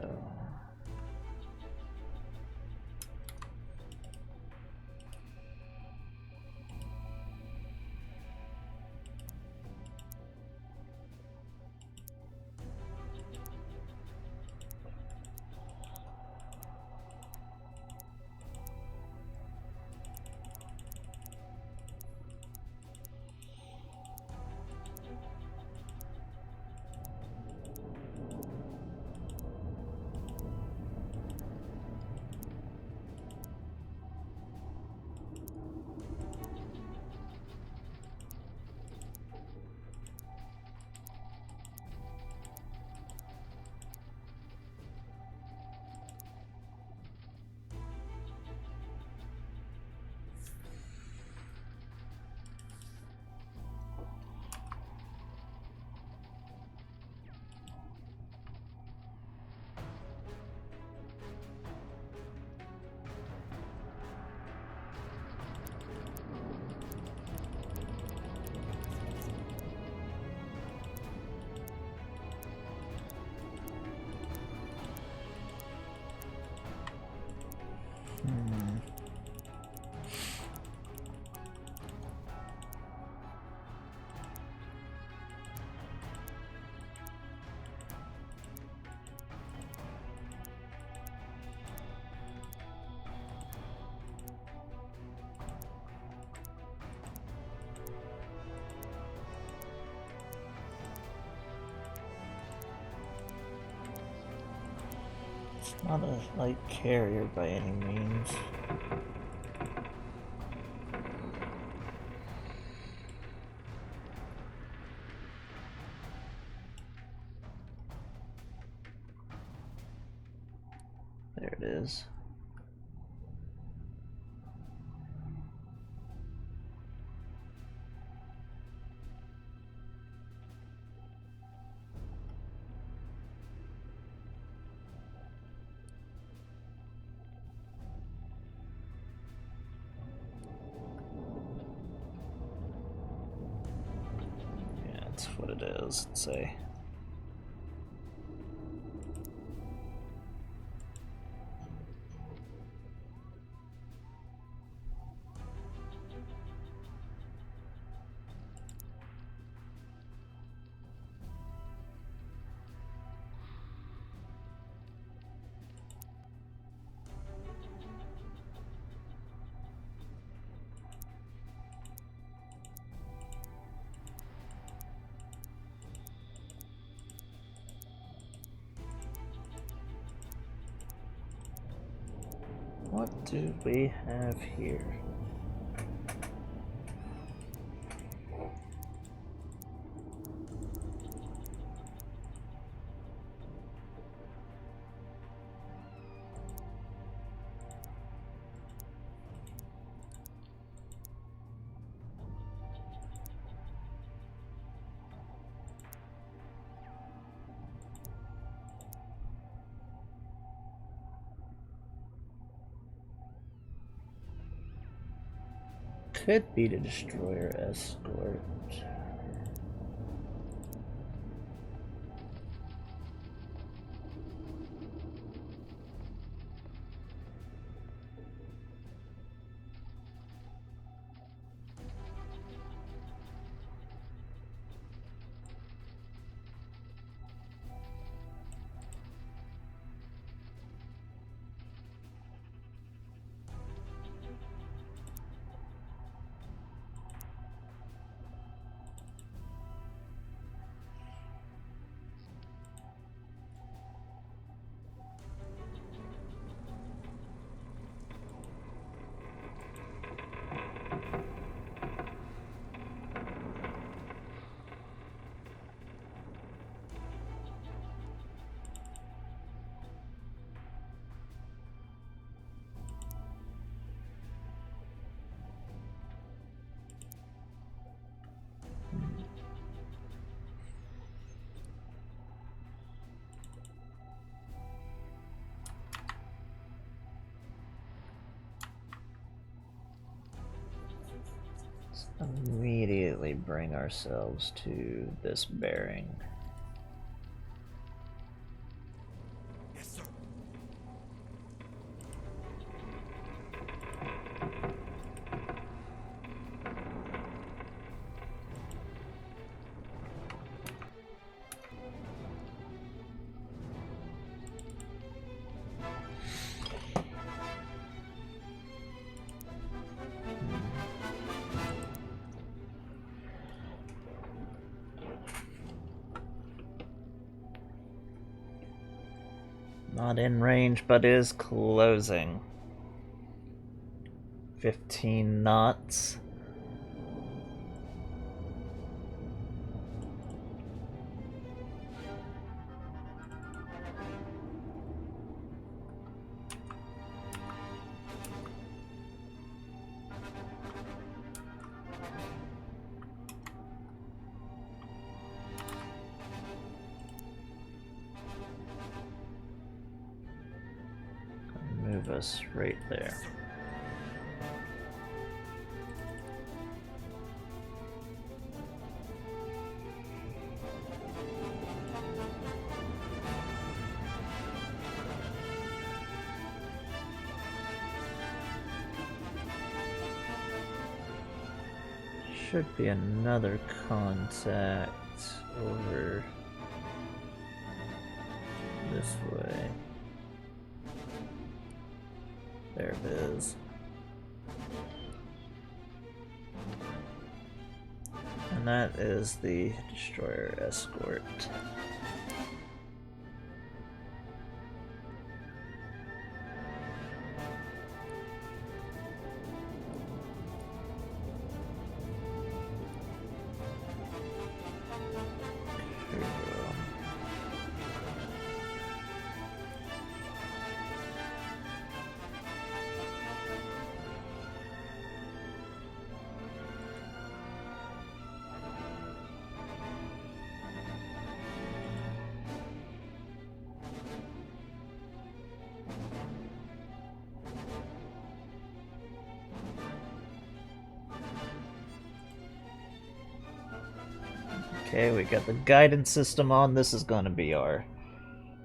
It's not a light carrier by any means. There it is. Yeah, that's what it is, let's say. What do we have here? Could be the destroyer escort. Immediately bring ourselves to this bearing. Yes, sir. Not in range, but is closing. 15 knots. Move us right there. Should be another contact over this way. There it is. And that is the destroyer escort. Okay, we got the guidance system on. This is going to be our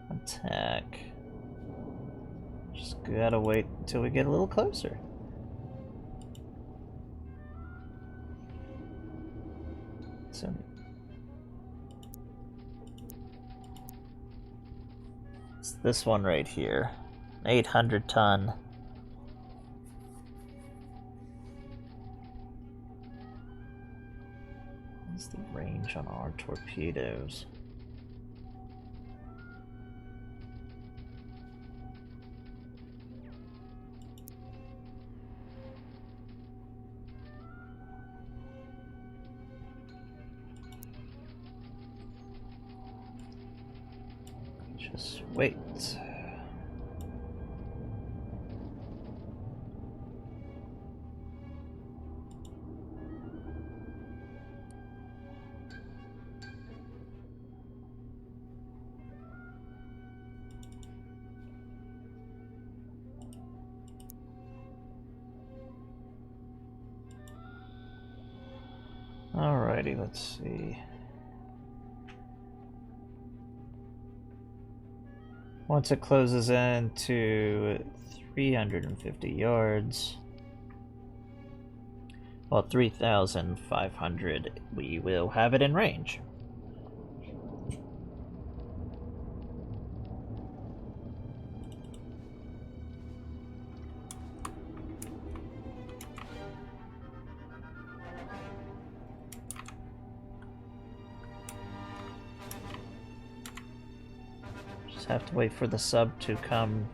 attack. Just gotta wait until we get a little closer. So, it's this one right here. 800 ton. What's the range on our torpedoes? Just wait. Alrighty, let's see. Once it closes in to 350 yards, well, 3,500, we will have it in range. Just have to wait for the sub to come.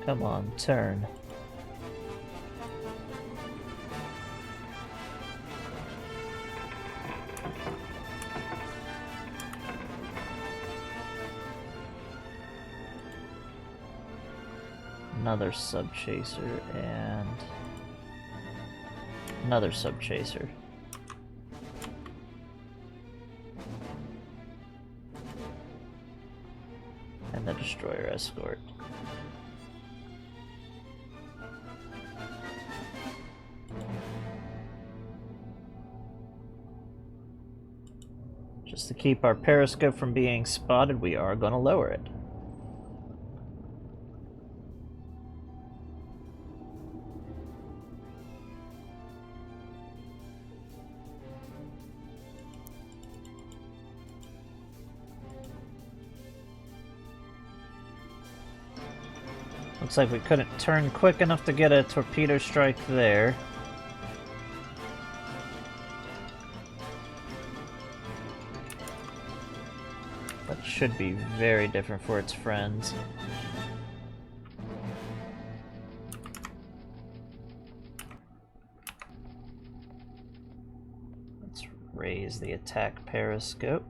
Come on, turn. Another sub chaser and another sub chaser. And the destroyer escort. Just to keep our periscope from being spotted, we are going to lower it. Looks like we couldn't turn quick enough to get a torpedo strike there. That should be very different for its friends. Let's raise the attack periscope.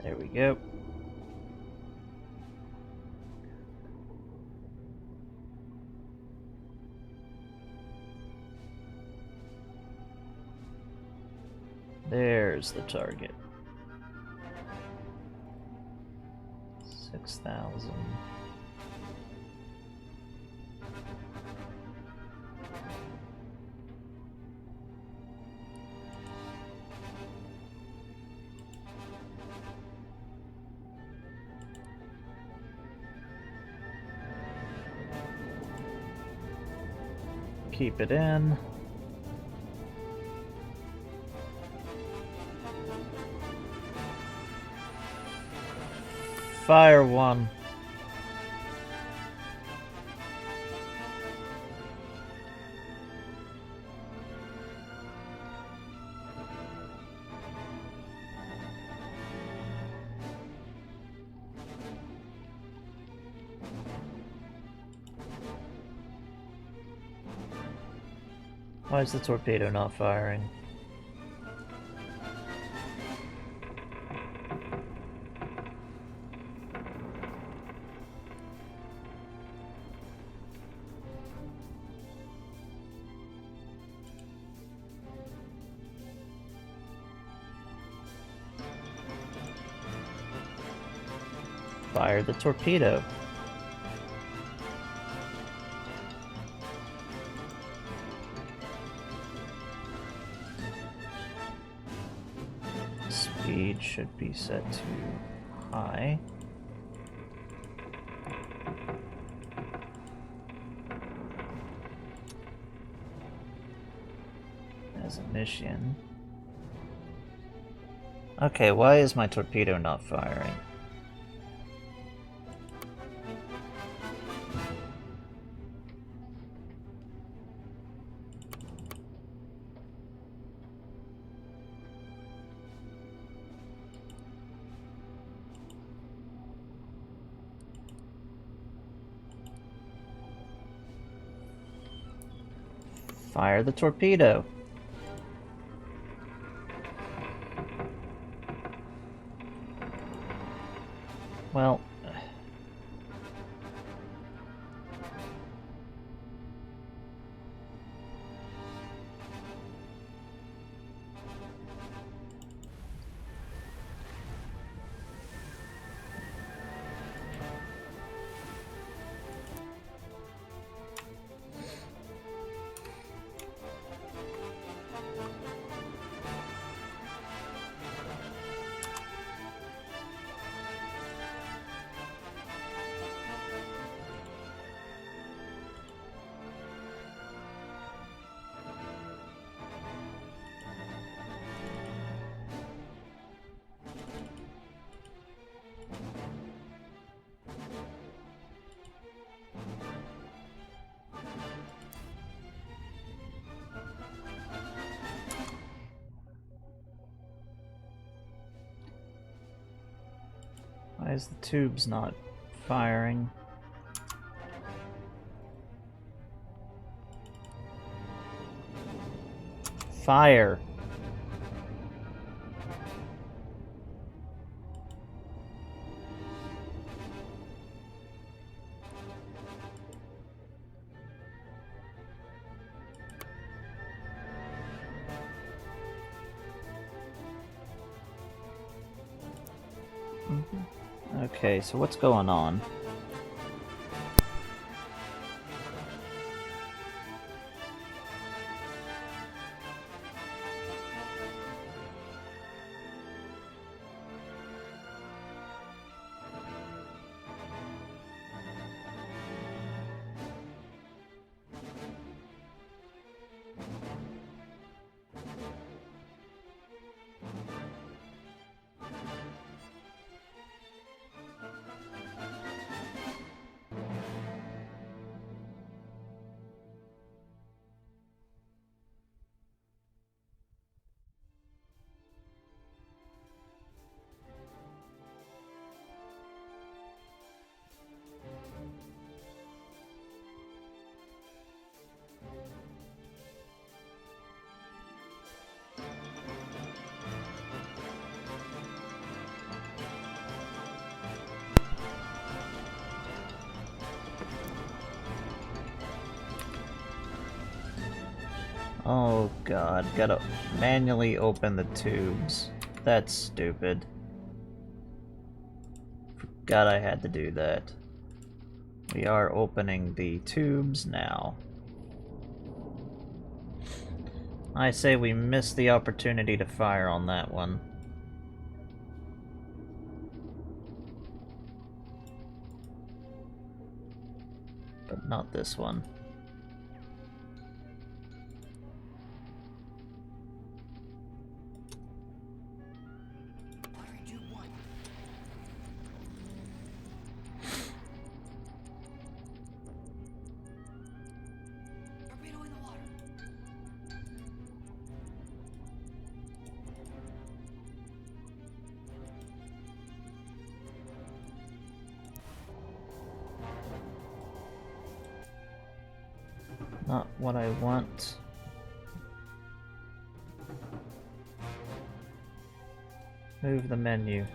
There we go. There's the target. 6,000. keep it in. Fire one. Why is the torpedo not firing? Fire the torpedo. Speed should be set to high. As a mission. Okay, why is my torpedo not firing? Fire the torpedo. Well, why is the tubes not firing? Fire. Okay, so what's going on? Oh god, gotta manually open the tubes. That's stupid. Forgot I had to do that. We are opening the tubes now. I say we missed the opportunity to fire on that one. But not this one. Not what I want. Move the menu.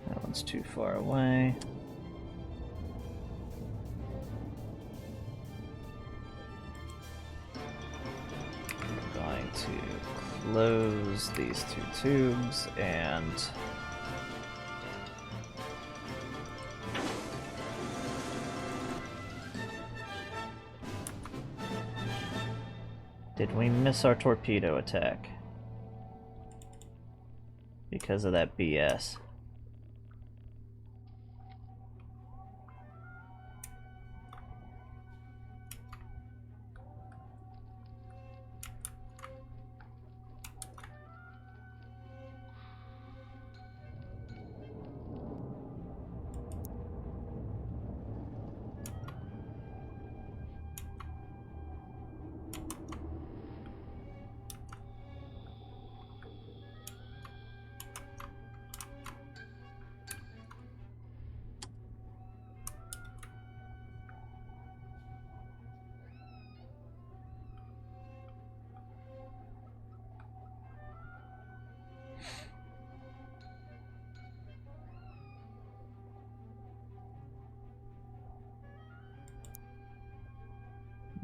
That one's too far away. We're going to close these two tubes and did we miss our torpedo attack? Because of that BS.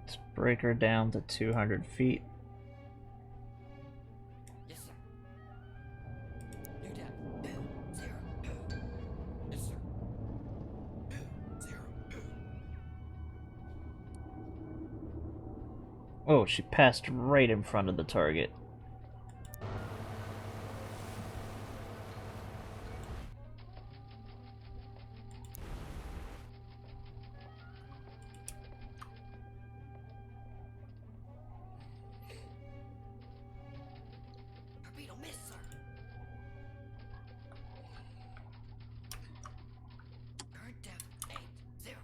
Let's break her down to 200 feet. Yes, sir. New depth. 0. Yes, sir. 0. Oh, she passed right in front of the target. Torpedo miss, sir. Current depth 8. 0.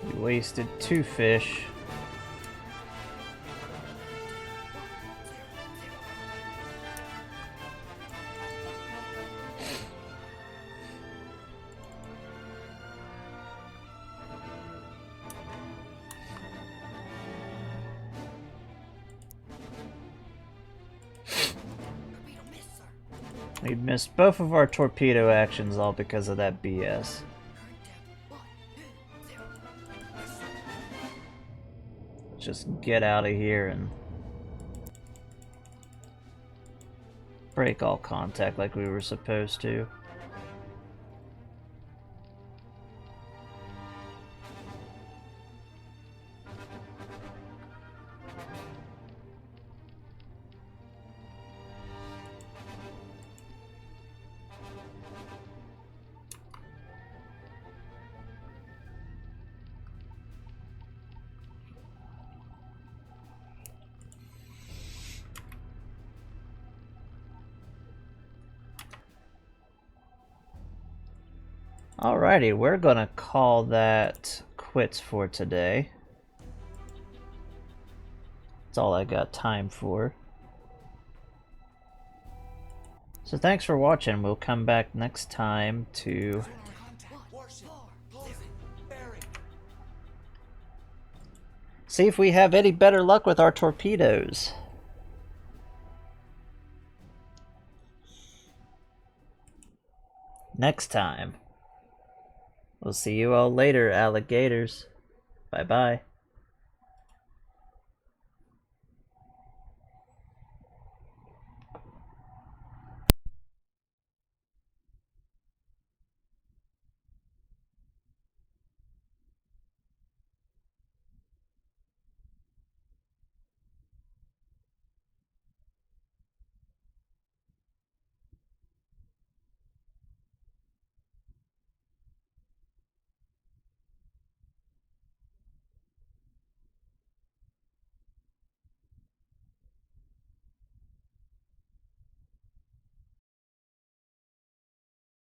We wasted 2 fish. Torpedo miss, sir. We missed both of our torpedo actions all because of that BS. Current depth 1. 0. Yes, sir. Just get out of here and break all contact like we were supposed to. Alrighty, we're gonna call that quits for today. That's all I got time for. So thanks for watching. We'll come back next time to Warship. Closing. Bearing. see if we have any better luck with our torpedoes. Next time. We'll see you all later, alligators. Bye-bye.